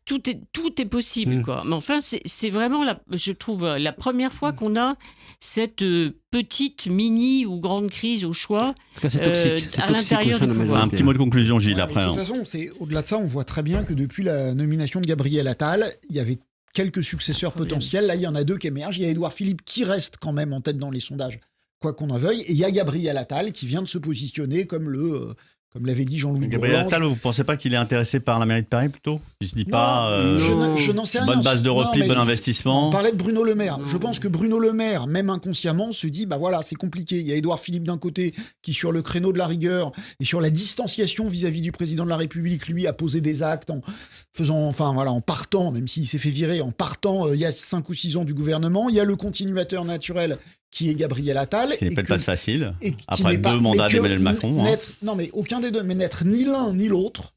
Tout est possible, quoi. Mais enfin, c'est vraiment, je trouve, la première fois qu'on a cette petite, mini ou grande crise au choix à l'intérieur du pouvoir. Un petit mot de conclusion, Gilles, après. De toute façon, au-delà de ça, on voit très bien que depuis la nomination de Gabriel Attal, il y avait quelques successeurs potentiels. Là, il y en a 2 qui émergent. Il y a Édouard Philippe qui reste quand même en tête dans les sondages, quoi qu'on en veuille. Et il y a Gabriel Attal qui vient de se positionner comme comme l'avait dit Jean-Louis Gabriel Bourlange. Attal, vous ne pensez pas qu'il est intéressé par la mairie de Paris plutôt ? Il ne se dit pas je n'en sais rien. Bonne base de repli, bon investissement. On parlait de Bruno Le Maire. Je pense que Bruno Le Maire, même inconsciemment, se dit c'est compliqué. Il y a Édouard Philippe d'un côté qui, sur le créneau de la rigueur et sur la distanciation vis-à-vis du président de la République, lui a posé des actes en partant, même s'il s'est fait virer, en partant il y a 5 ou 6 ans du gouvernement. Il y a le continuateur naturel qui est Gabriel Attal. Ce qui n'est pas facile, après 2 mandats d'Emmanuel Macron. Non, mais aucun des deux, mais n'être ni l'un ni l'autre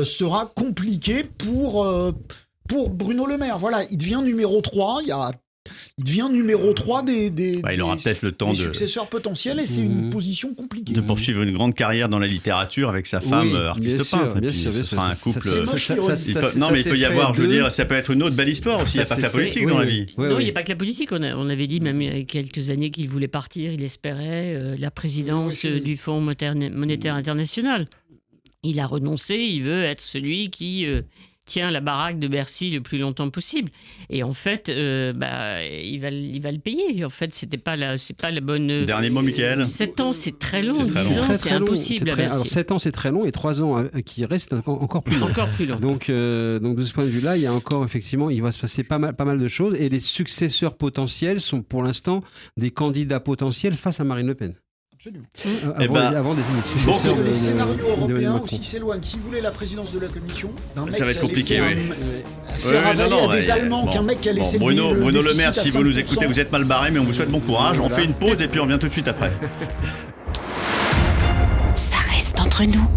sera compliqué pour Bruno Le Maire. Voilà, il devient numéro 3, il devient numéro 3 il aura peut-être le temps des successeurs potentiels et c'est une position compliquée. De poursuivre une grande carrière dans la littérature avec sa femme artiste peintre. Bien sûr, ce sera un couple. Non, mais il peut y avoir, je veux dire, ça peut être une autre belle histoire aussi. Il n'y a pas que la politique dans la vie. Non, il n'y a pas que la politique. On avait dit même il y a quelques années qu'il voulait partir. Il espérait la présidence du Fonds monétaire international. Il a renoncé. Il veut être celui qui tient la baraque de Bercy le plus longtemps possible. Et en fait, il va le payer. En fait, c'est pas la bonne... Dernier mot, Mickaël. 7 ans, c'est très long. 10 ans, c'est impossible à Bercy. Alors, 7 ans, c'est très long, et 3 ans qui restent encore plus long. Encore plus long. Donc, de ce point de vue-là, il y a encore, effectivement, il va se passer pas mal de choses, et les successeurs potentiels sont, pour l'instant, des candidats potentiels face à Marine Le Pen. Absolument. Avant des parce que les scénarios européens aussi s'éloignent. Qui voulait la présidence de la Commission, ça va être compliqué, faire avaler à des Allemands qu'un mec qui a laissé Bruno Le Maire, si vous nous écoutez, vous êtes mal barré, mais on vous souhaite bon courage. On fait une pause et puis on revient tout de suite après. Ça reste entre nous.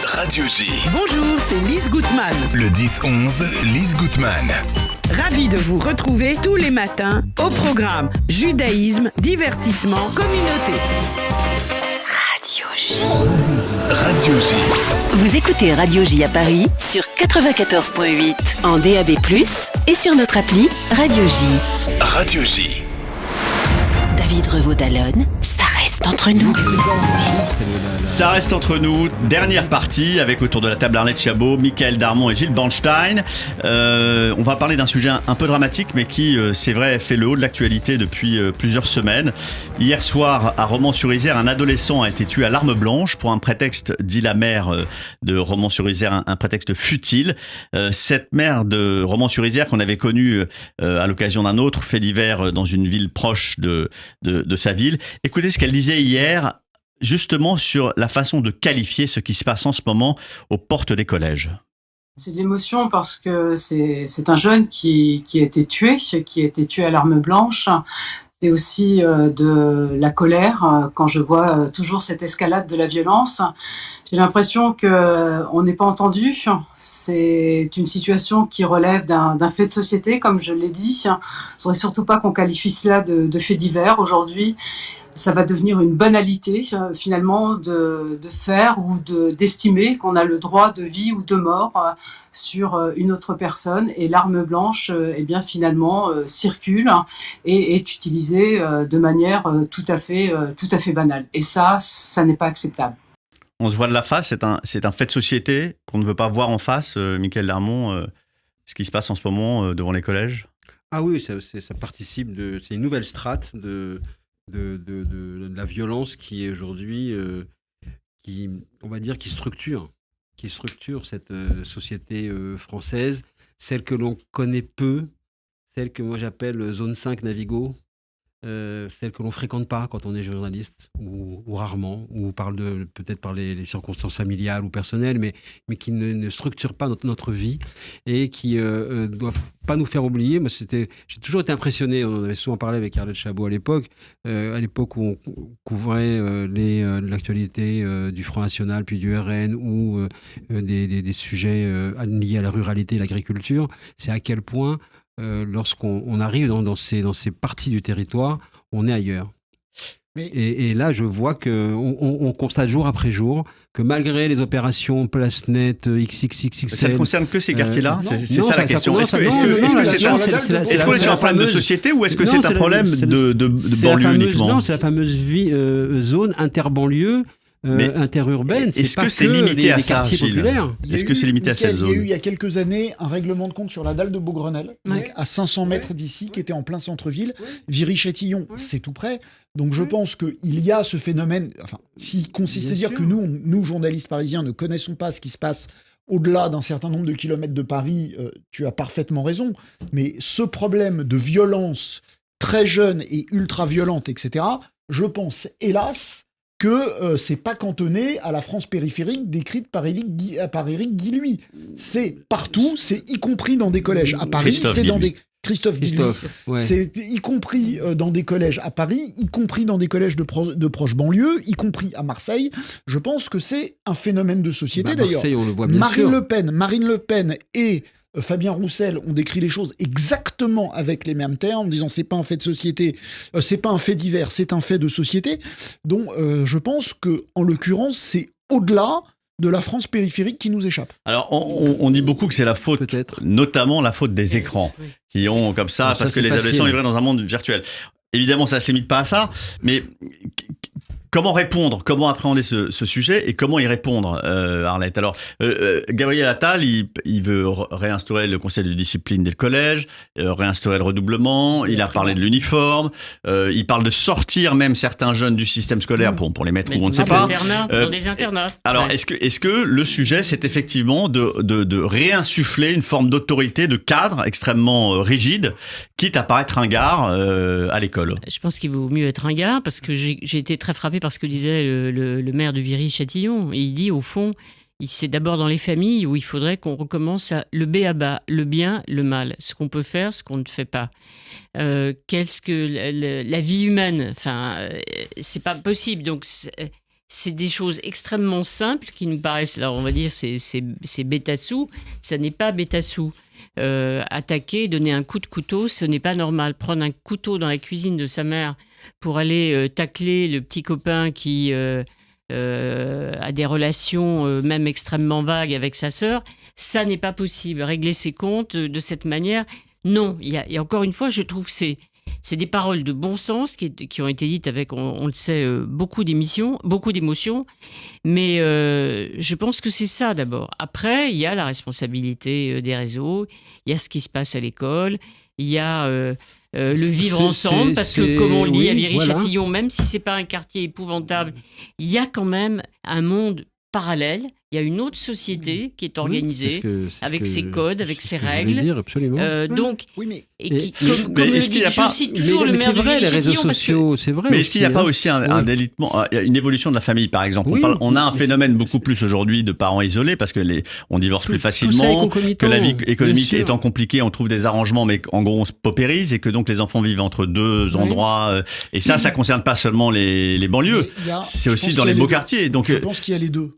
Radio J. Bonjour, c'est Lise Gutmann. Le 10-11, Lise Gutmann. Ravi de vous retrouver tous les matins au programme Judaïsme, divertissement, communauté. Radio J. Radio J. Vous écoutez Radio J à Paris sur 94.8 en DAB+, et sur notre appli Radio J. Radio J. David Revaud-Dallon, ça reste entre nous. Ça reste entre nous, dernière partie avec autour de la table Arlette Chabot, Mickaël Darmon et Gilles Bornstein. On va parler d'un sujet un peu dramatique mais qui, c'est vrai, fait le haut de l'actualité depuis plusieurs semaines. Hier soir, à Romans-sur-Isère, un adolescent a été tué à l'arme blanche pour un prétexte, dit la maire de Romans-sur-Isère, un prétexte futile. Cette maire de Romans-sur-Isère qu'on avait connue à l'occasion d'un autre fait divers dans une ville proche de sa ville. Écoutez ce qu'elle disait hier, justement sur la façon de qualifier ce qui se passe en ce moment aux portes des collèges. C'est de l'émotion parce que c'est un jeune qui a été tué à l'arme blanche. c'est aussi de la colère. Quand je vois toujours cette escalade de la violence, j'ai l'impression qu'on n'est pas entendu. C'est une situation qui relève d'un fait de société, comme je l'ai dit. Je ne voudrais surtout pas qu'on qualifie cela de fait divers. Aujourd'hui, ça va devenir une banalité, finalement, de faire ou d'estimer qu'on a le droit de vie ou de mort sur une autre personne. Et l'arme blanche, eh bien, finalement, circule et est utilisée de manière tout à fait banale. Et ça n'est pas acceptable. On se voit de la face, c'est un fait de société qu'on ne veut pas voir en face. Mickaël Darmon, ce qui se passe en ce moment devant les collèges. Ah oui, ça participe c'est une nouvelle strate de la violence qui est aujourd'hui, on va dire, qui structure cette société française, celle que l'on connaît peu, celle que moi j'appelle zone 5 Navigo, celle que l'on fréquente pas quand on est journaliste, ou rarement, ou peut-être par les circonstances familiales ou personnelles, mais qui ne structure pas notre vie et qui doit pas nous faire oublier. Moi, j'ai toujours été impressionné, on en avait souvent parlé avec Arlette Chabot à l'époque où on couvrait l'actualité du Front National, puis du RN, ou des sujets liés à la ruralité et l'agriculture. C'est à quel point lorsqu'on arrive dans ces parties du territoire, on est ailleurs. Et là, je vois qu'on constate jour après jour que malgré les opérations Place Net, XXXXL... Ça ne concerne que ces quartiers-là ? C'est ça la question. Est-ce qu'on est sur un problème de société ou est-ce que c'est un problème de banlieue uniquement ? Non, c'est la fameuse zone interbanlieue. Interurbaine, est-ce que c'est limité à ça, Gilles ? Est-ce que c'est limité à cette zone ? Il y a eu il y a quelques années un règlement de compte sur la dalle de Beaugrenelle, donc à 500 mètres d'ici, qui était en plein centre-ville. Viry-Châtillon, c'est tout près. Donc je pense qu'il y a ce phénomène, s'il consiste à dire que nous, journalistes parisiens, ne connaissons pas ce qui se passe au-delà d'un certain nombre de kilomètres de Paris, tu as parfaitement raison. Mais ce problème de violence très jeune et ultra-violente, etc., je pense, hélas, que c'est pas cantonné à la France périphérique décrite par Éric Guilluy. C'est partout, c'est y compris dans des collèges. À Paris, Christophe Guilluy. Ouais. C'est y compris dans des collèges à Paris, y compris dans des collèges de proches banlieues, y compris à Marseille. Je pense que c'est un phénomène de société. D'ailleurs, Marseille, on le voit bien Marine Le Pen et Fabien Roussel ont décrit les choses exactement avec les mêmes termes, en disant c'est pas un fait de société, c'est pas un fait divers, c'est un fait de société. Donc je pense que en l'occurrence c'est au-delà de la France périphérique qui nous échappe. Alors on dit beaucoup que c'est la faute, notamment la faute des écrans, qui ont comme ça, parce que les adolescents sont livrés dans un monde virtuel. Évidemment, ça ne se limite pas à ça, mais comment répondre, comment appréhender ce sujet et comment y répondre, Arlette ? Alors, Gabriel Attal, il veut réinstaurer le conseil de discipline des collèges, réinstaurer le redoublement, il a parlé de l'uniforme, il parle de sortir même certains jeunes du système scolaire pour les mettre où on ne sait pas. Dans des internats. Alors, est-ce que le sujet, c'est effectivement de réinsuffler une forme d'autorité, de cadre extrêmement rigide, quitte à paraître ringard à l'école ? Je pense qu'il vaut mieux être ringard, parce que j'ai été très frappé par ce que disait le maire de Viry-Châtillon. Et il dit, au fond, c'est d'abord dans les familles où il faudrait qu'on recommence à le b.a.-ba, le bien, le mal, ce qu'on peut faire, ce qu'on ne fait pas. Qu'est-ce que la vie humaine ? C'est pas possible. Donc, c'est des choses extrêmement simples qui nous paraissent, alors on va dire, c'est bêta-sou. Ça n'est pas bêta-sou. Attaquer, donner un coup de couteau, ce n'est pas normal. Prendre un couteau dans la cuisine de sa mère pour aller tacler le petit copain qui a des relations même extrêmement vagues avec sa sœur, ça n'est pas possible. Régler ses comptes de cette manière, non. Et encore une fois, je trouve que c'est des paroles de bon sens qui ont été dites avec, on le sait, beaucoup d'émotions, mais je pense que c'est ça d'abord. Après, il y a la responsabilité des réseaux, il y a ce qui se passe à l'école, il y a le vivre ensemble, parce que comme on le dit à Viry-Châtillon, même si c'est pas un quartier épouvantable, il y a quand même un monde parallèle, Il y a une autre société qui est organisée, avec ses codes, avec ses je voulais règles. dire, absolument. Donc, oui, mais... comme le dit, je cite toujours le maire de vrai, les réseaux sociaux, c'est vrai. Mais est-ce qu'il n'y a pas aussi un délitement, une évolution de la famille, par exemple? On a un phénomène beaucoup plus aujourd'hui de parents isolés, parce que on divorce plus facilement, que la vie économique étant compliquée, on trouve des arrangements, mais en gros on se paupérise, et que donc les enfants vivent entre deux endroits. Et ça concerne pas seulement les banlieues, c'est aussi dans les beaux quartiers. Donc, je pense qu'il y a les deux.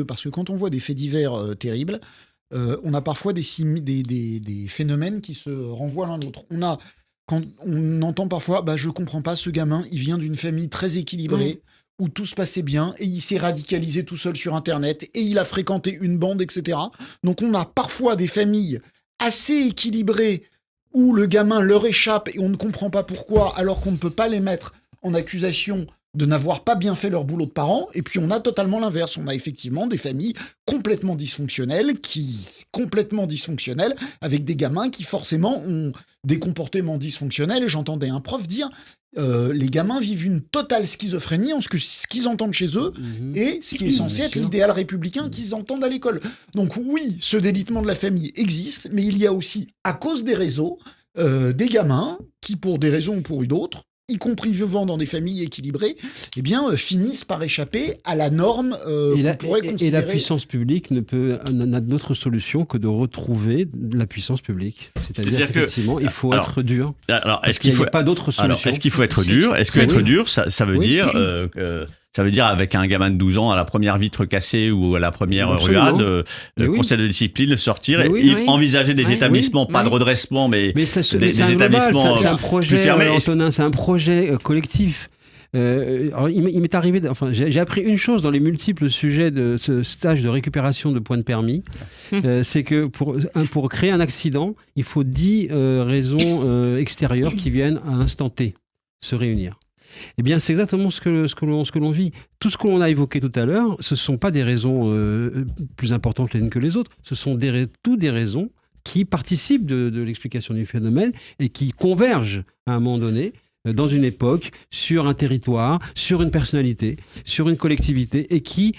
Parce que quand on voit des faits divers terribles, on a parfois des phénomènes qui se renvoient l'un l'autre. Quand on entend parfois, je comprends pas, ce gamin, il vient d'une famille très équilibrée, où tout se passait bien, et il s'est radicalisé tout seul sur Internet, et il a fréquenté une bande, etc. Donc on a parfois des familles assez équilibrées, où le gamin leur échappe, et on ne comprend pas pourquoi, alors qu'on ne peut pas les mettre en accusation de n'avoir pas bien fait leur boulot de parents, et puis on a totalement l'inverse. On a effectivement des familles complètement dysfonctionnelles, avec des gamins qui forcément ont des comportements dysfonctionnels, et j'entendais un prof dire les gamins vivent une totale schizophrénie entre ce qu'ils entendent chez eux et ce qui est censé être l'idéal républicain qu'ils entendent à l'école. Donc oui, ce délitement de la famille existe, mais il y a aussi, à cause des réseaux, des gamins qui, pour des raisons ou pour une autre, y compris vivant dans des familles équilibrées, finissent par échapper à la norme qu'on pourrait considérer... Et la puissance publique n'a d'autre solution que de retrouver la puissance publique. C'est-à-dire qu'effectivement, il faut être dur. Alors, est-ce qu'il faut pas d'autre solution? Alors, est-ce qu'il faut être dur? Est-ce que être dur, ça veut dire... Ça veut dire, avec un gamin de 12 ans, à la première vitre cassée ou à la première ruade, conseil de discipline, le sortir et envisager des établissements, pas de redressement, mais des établissements c'est un projet, plus fermés. Antonin, c'est un projet collectif. Alors, il m'est arrivé, j'ai appris une chose dans les multiples sujets de ce stage de récupération de points de permis, c'est que pour créer un accident, il faut 10 raisons extérieures qui viennent à l'instant T se réunir. Eh bien, c'est exactement ce que l'on vit. Tout ce que l'on a évoqué tout à l'heure, ce ne sont pas des raisons plus importantes les unes que les autres, ce sont toutes des raisons qui participent de l'explication du phénomène et qui convergent à un moment donné dans une époque, sur un territoire, sur une personnalité, sur une collectivité, et qui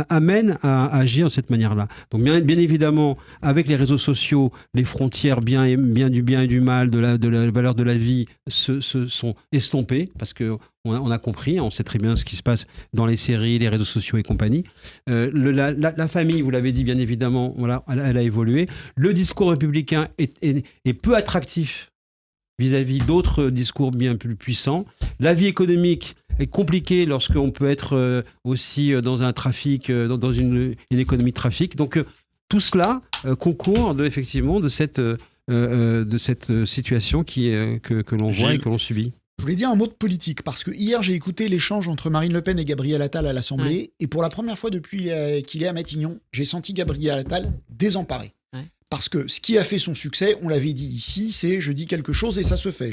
amène à agir de cette manière-là. Donc bien évidemment, avec les réseaux sociaux, les frontières bien du bien et du mal, de la valeur de la vie, se sont estompées, parce qu'on a compris, on sait très bien ce qui se passe dans les séries, les réseaux sociaux et compagnie. La famille, vous l'avez dit bien évidemment, voilà, elle a évolué. Le discours républicain est peu attractif vis-à-vis d'autres discours bien plus puissants. La vie économique est compliquée lorsqu'on peut être aussi dans un trafic, dans une économie de trafic. Donc tout cela concourt effectivement de cette situation que l'on voit et que l'on subit. Je voulais dire un mot de politique, parce que hier j'ai écouté l'échange entre Marine Le Pen et Gabriel Attal à l'Assemblée, et pour la première fois depuis qu'il est à Matignon, j'ai senti Gabriel Attal désemparé. Parce que ce qui a fait son succès, on l'avait dit ici, c'est je dis quelque chose et ça se fait.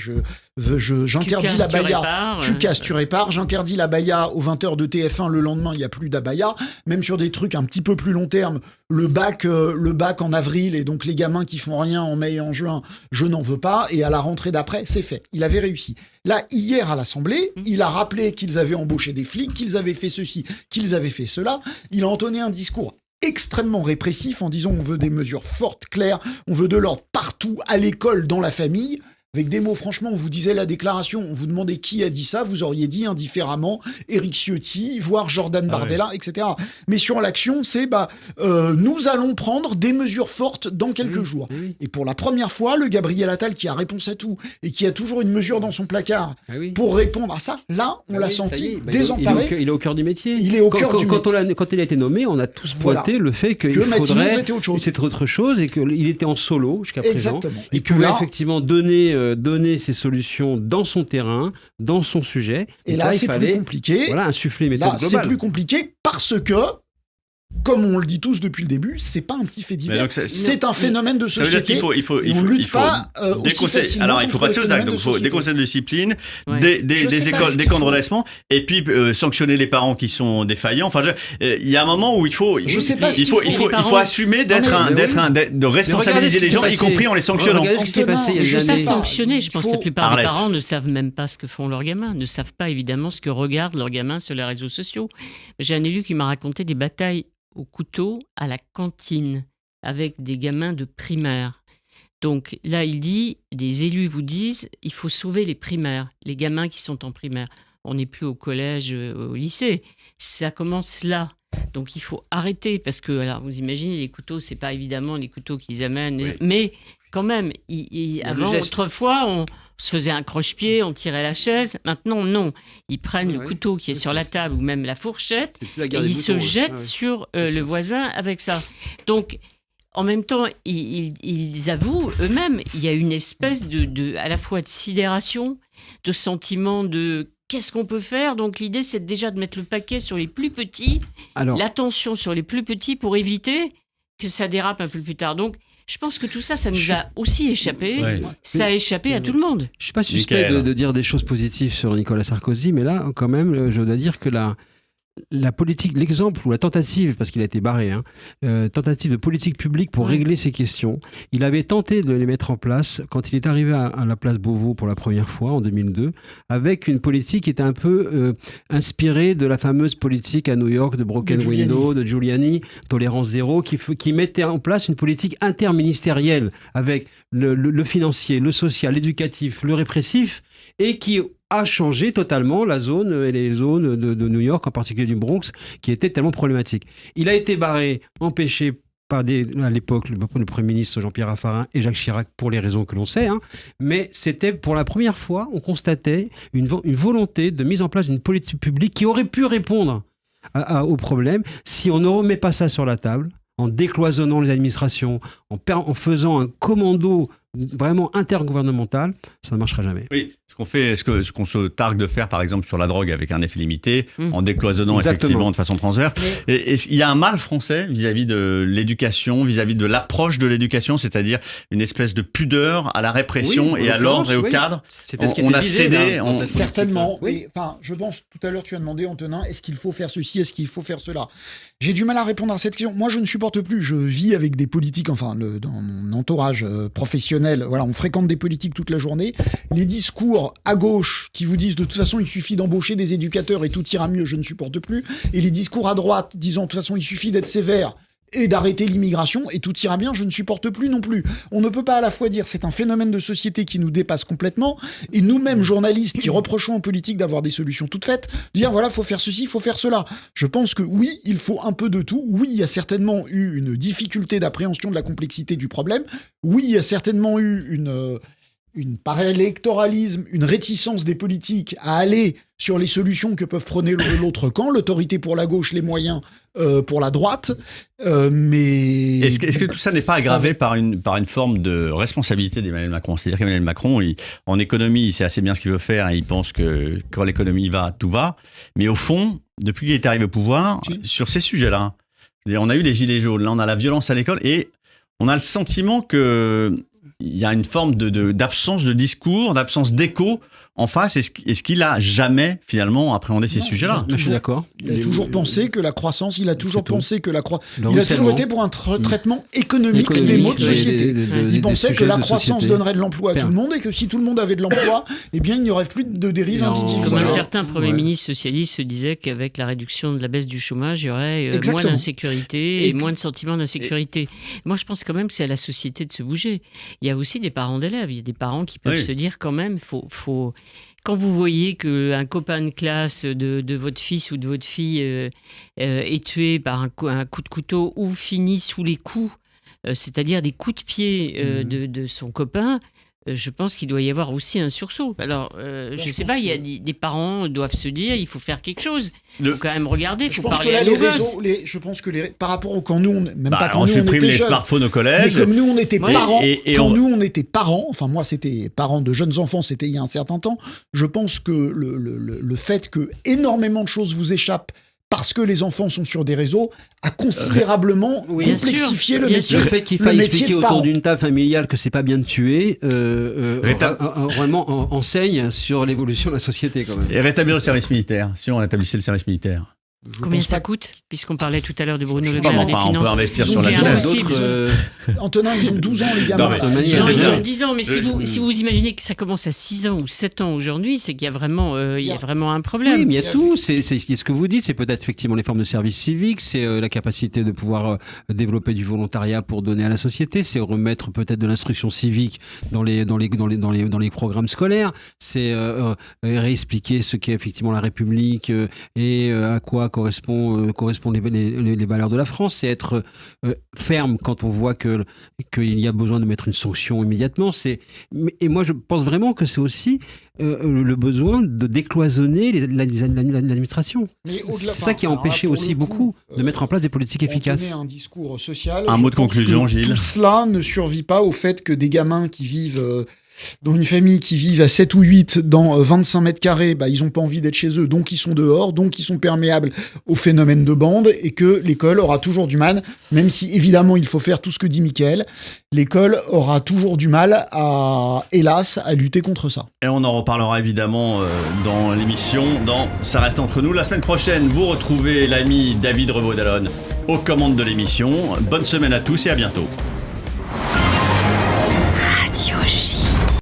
J'interdis l'abaya, tu casses, tu répares. J'interdis l'abaya aux 20h de TF1, le lendemain, il n'y a plus d'abaya. Même sur des trucs un petit peu plus long terme, le bac en avril, et donc les gamins qui font rien en mai et en juin, je n'en veux pas. Et à la rentrée d'après, c'est fait. Il avait réussi. Là, hier à l'Assemblée, il a rappelé qu'ils avaient embauché des flics, qu'ils avaient fait ceci, qu'ils avaient fait cela. Il a entonné un discours extrêmement répressif en disant on veut des mesures fortes, claires, on veut de l'ordre partout, à l'école, dans la famille, avec des mots, franchement, on vous disait la déclaration, on vous demandait qui a dit ça, vous auriez dit indifféremment Éric Ciotti, voire Jordan Bardella, etc. Mais sur l'action, c'est nous allons prendre des mesures fortes dans quelques jours. Et pour la première fois, le Gabriel Attal qui a réponse à tout et qui a toujours une mesure dans son placard pour répondre à ça, là, on l'a senti désemparé. Il est au cœur du métier. Il est au cœur du métier. Quand il a été nommé, on a tous pointé le fait qu'il faudrait c'était autre chose et qu'il était en solo jusqu'à présent. Il pouvait effectivement donner ses solutions dans son terrain, dans son sujet. Et là, c'est plus compliqué. Voilà, insuffler une méthode globale. C'est plus compliqué parce que, comme on le dit tous depuis le début, c'est pas un petit fait divers. C'est un phénomène de société. Ça veut dire qu'il faut lutte pas aussi facilement. Alors, il faut passer aux actes. Donc, il faut des conseils de discipline, des écoles, des camps de redressement, et puis sanctionner les parents qui sont défaillants. Enfin, il y a un moment où il faut assumer de responsabiliser les gens, y compris en les sanctionnant. Je sais sanctionner. Je pense que la plupart des parents ne savent même pas ce que font leurs gamins, ne savent pas évidemment ce que regardent leurs gamins sur les réseaux sociaux. J'ai un élu qui m'a raconté des batailles au couteau à la cantine avec des gamins de primaire. Donc là, il dit, des élus vous disent, il faut sauver les primaires, les gamins qui sont en primaire. On n'est plus au collège, au lycée. Ça commence là. Donc il faut arrêter parce que, alors vous imaginez, les couteaux, c'est pas évidemment les couteaux qu'ils amènent, Oui. mais quand même, avant, autrefois, on se faisait un croche-pied, on tirait la chaise. Maintenant, non. Ils prennent le couteau qui est sur la table ou même la fourchette et ils se jettent sur le voisin avec ça. Donc, en même temps, ils avouent eux-mêmes, il y a une espèce à la fois de sidération, de sentiment de qu'est-ce qu'on peut faire. Donc l'idée, c'est déjà de mettre le paquet sur les plus petits, l'attention sur les plus petits pour éviter que ça dérape un peu plus tard. Donc je pense que tout ça, ça nous a aussi échappé. Ouais. Ça a échappé à tout le monde. Je ne suis pas suspect de dire des choses positives sur Nicolas Sarkozy, mais là, quand même, je dois dire que la politique, l'exemple ou la tentative, parce qu'il a été barré, tentative de politique publique pour régler ces questions, il avait tenté de les mettre en place quand il est arrivé à la place Beauvau pour la première fois en 2002, avec une politique qui était un peu inspirée de la fameuse politique à New York de Broken Window, de Giuliani, tolérance zéro, qui mettait en place une politique interministérielle avec le financier, le social, l'éducatif, le répressif, et qui a changé totalement la zone et les zones de New York, en particulier du Bronx, qui étaient tellement problématiques. Il a été barré, empêché par à l'époque le Premier ministre Jean-Pierre Raffarin et Jacques Chirac pour les raisons que l'on sait, mais c'était pour la première fois, on constatait une volonté de mise en place d'une politique publique qui aurait pu répondre aux problèmes si on ne remet pas ça sur la table, en décloisonnant les administrations, en faisant un commando vraiment intergouvernemental, ça ne marchera jamais. Oui, ce qu'on se targue de faire, par exemple, sur la drogue avec un effet limité, en décloisonnant effectivement de façon transverse. Et il y a un mal français vis-à-vis de l'éducation, vis-à-vis de l'approche de l'éducation, c'est-à-dire une espèce de pudeur à la répression et à l'ordre et au cadre. On a cédé. Certainement. Oui. Enfin, je pense, tout à l'heure, tu as demandé, Antonin, est-ce qu'il faut faire ceci, est-ce qu'il faut faire cela ? J'ai du mal à répondre à cette question. Moi, je ne supporte plus. Je vis avec des politiques, dans mon entourage professionnel. Voilà, on fréquente des politiques toute la journée. Les discours à gauche qui vous disent de toute façon il suffit d'embaucher des éducateurs et tout ira mieux, je ne supporte plus. Et les discours à droite disant de toute façon il suffit d'être sévère et d'arrêter l'immigration et tout ira bien, je ne supporte plus non plus. On ne peut pas à la fois dire c'est un phénomène de société qui nous dépasse complètement et nous-mêmes journalistes qui reprochons aux politiques d'avoir des solutions toutes faites, dire voilà, faut faire ceci, faut faire cela. Je pense que oui, il faut un peu de tout. Oui, il y a certainement eu une difficulté d'appréhension de la complexité du problème. Oui, il y a certainement eu par électoralisme, une réticence des politiques à aller sur les solutions que peuvent prôner l'autre camp, l'autorité pour la gauche, les moyens pour la droite. Mais est-ce que tout ça n'est pas aggravé par une forme de responsabilité d'Emmanuel Macron ? C'est-à-dire qu'Emmanuel Macron, en économie, il sait assez bien ce qu'il veut faire, et il pense que quand l'économie va, tout va. Mais au fond, depuis qu'il est arrivé au pouvoir, sur ces sujets-là, on a eu les gilets jaunes, là on a la violence à l'école, et on a le sentiment qu'il y a une forme d'absence de discours, d'absence d'écho en face. Est-ce qu'il a jamais finalement appréhendé ces sujets-là ? Je suis d'accord. Il a toujours pensé que la croissance, il a toujours pensé que il a toujours été pour un traitement économique des maux de société. Il pensait que la croissance donnerait de l'emploi à tout le monde et que si tout le monde avait de l'emploi, eh bien il n'y aurait plus de dérive individuelle. Comme un certain Premier ministre socialiste se disait qu'avec la réduction de la baisse du chômage, il y aurait moins d'insécurité et moins de sentiment d'insécurité. Moi, je pense quand même que c'est à la société de se bouger. Il y a aussi des parents d'élèves. Il y a des parents qui peuvent se dire quand même, faut quand vous voyez qu'un copain de classe de votre fils ou de votre fille est tué par un coup de couteau ou finit sous les coups, c'est-à-dire des coups de pied de son copain, je pense qu'il doit y avoir aussi un sursaut. Alors, je ne sais pas, il y a des parents doivent se dire, il faut faire quelque chose. Il faut quand même regarder, il faut parler à nos gosses. Je pense que par rapport au quand nous, on supprime les smartphones au collège. Mais comme nous, on était parents, nous, on était parents, enfin moi, c'était parents de jeunes enfants, c'était il y a un certain temps, je pense que le fait que énormément de choses vous échappent parce que les enfants sont sur des réseaux, a considérablement complexifié le métier. Le fait qu'il faille expliquer autour d'une table familiale que c'est pas bien de tuer, vraiment enseigne sur l'évolution de la société quand même. Et rétablir le service militaire, si on rétablissait le service militaire. Combien ça coûte ? Puisqu'on parlait tout à l'heure de Bruno Le Maire Maire des on peut Finances. investir sur C'est la jeunesse. impossible. Antonin, ils ont 12 ans, les gamins. Ils ont 10 ans, mais si vous imaginez que ça commence à 6 ans ou 7 ans aujourd'hui, c'est qu'il y a vraiment, un problème. Oui, mais il y a tout. C'est ce que vous dites, c'est peut-être effectivement les formes de service civique, c'est la capacité de pouvoir développer du volontariat pour donner à la société, c'est remettre peut-être de l'instruction civique dans les programmes scolaires, c'est réexpliquer ce qu'est effectivement la République et à quoi correspondent les valeurs de la France, c'est être ferme quand on voit qu'il y a besoin de mettre une sanction immédiatement. Et moi, je pense vraiment que c'est aussi le besoin de décloisonner l'administration. C'est ça qui a empêché aussi beaucoup de mettre en place des politiques efficaces. Un discours social. Un mot de conclusion, Gilles. Tout cela ne survit pas au fait que des gamins qui vivent dans une famille qui vivent à 7 ou 8 dans 25 mètres carrés, ils n'ont pas envie d'être chez eux, donc ils sont dehors, donc ils sont perméables au phénomène de bande, et que l'école aura toujours du mal, même si évidemment il faut faire tout ce que dit Mickaël, l'école aura toujours du mal hélas, à lutter contre ça. Et on en reparlera évidemment dans l'émission, dans Ça reste entre nous. La semaine prochaine, vous retrouvez l'ami David Revaud-Dallon aux commandes de l'émission. Bonne semaine à tous et à bientôt.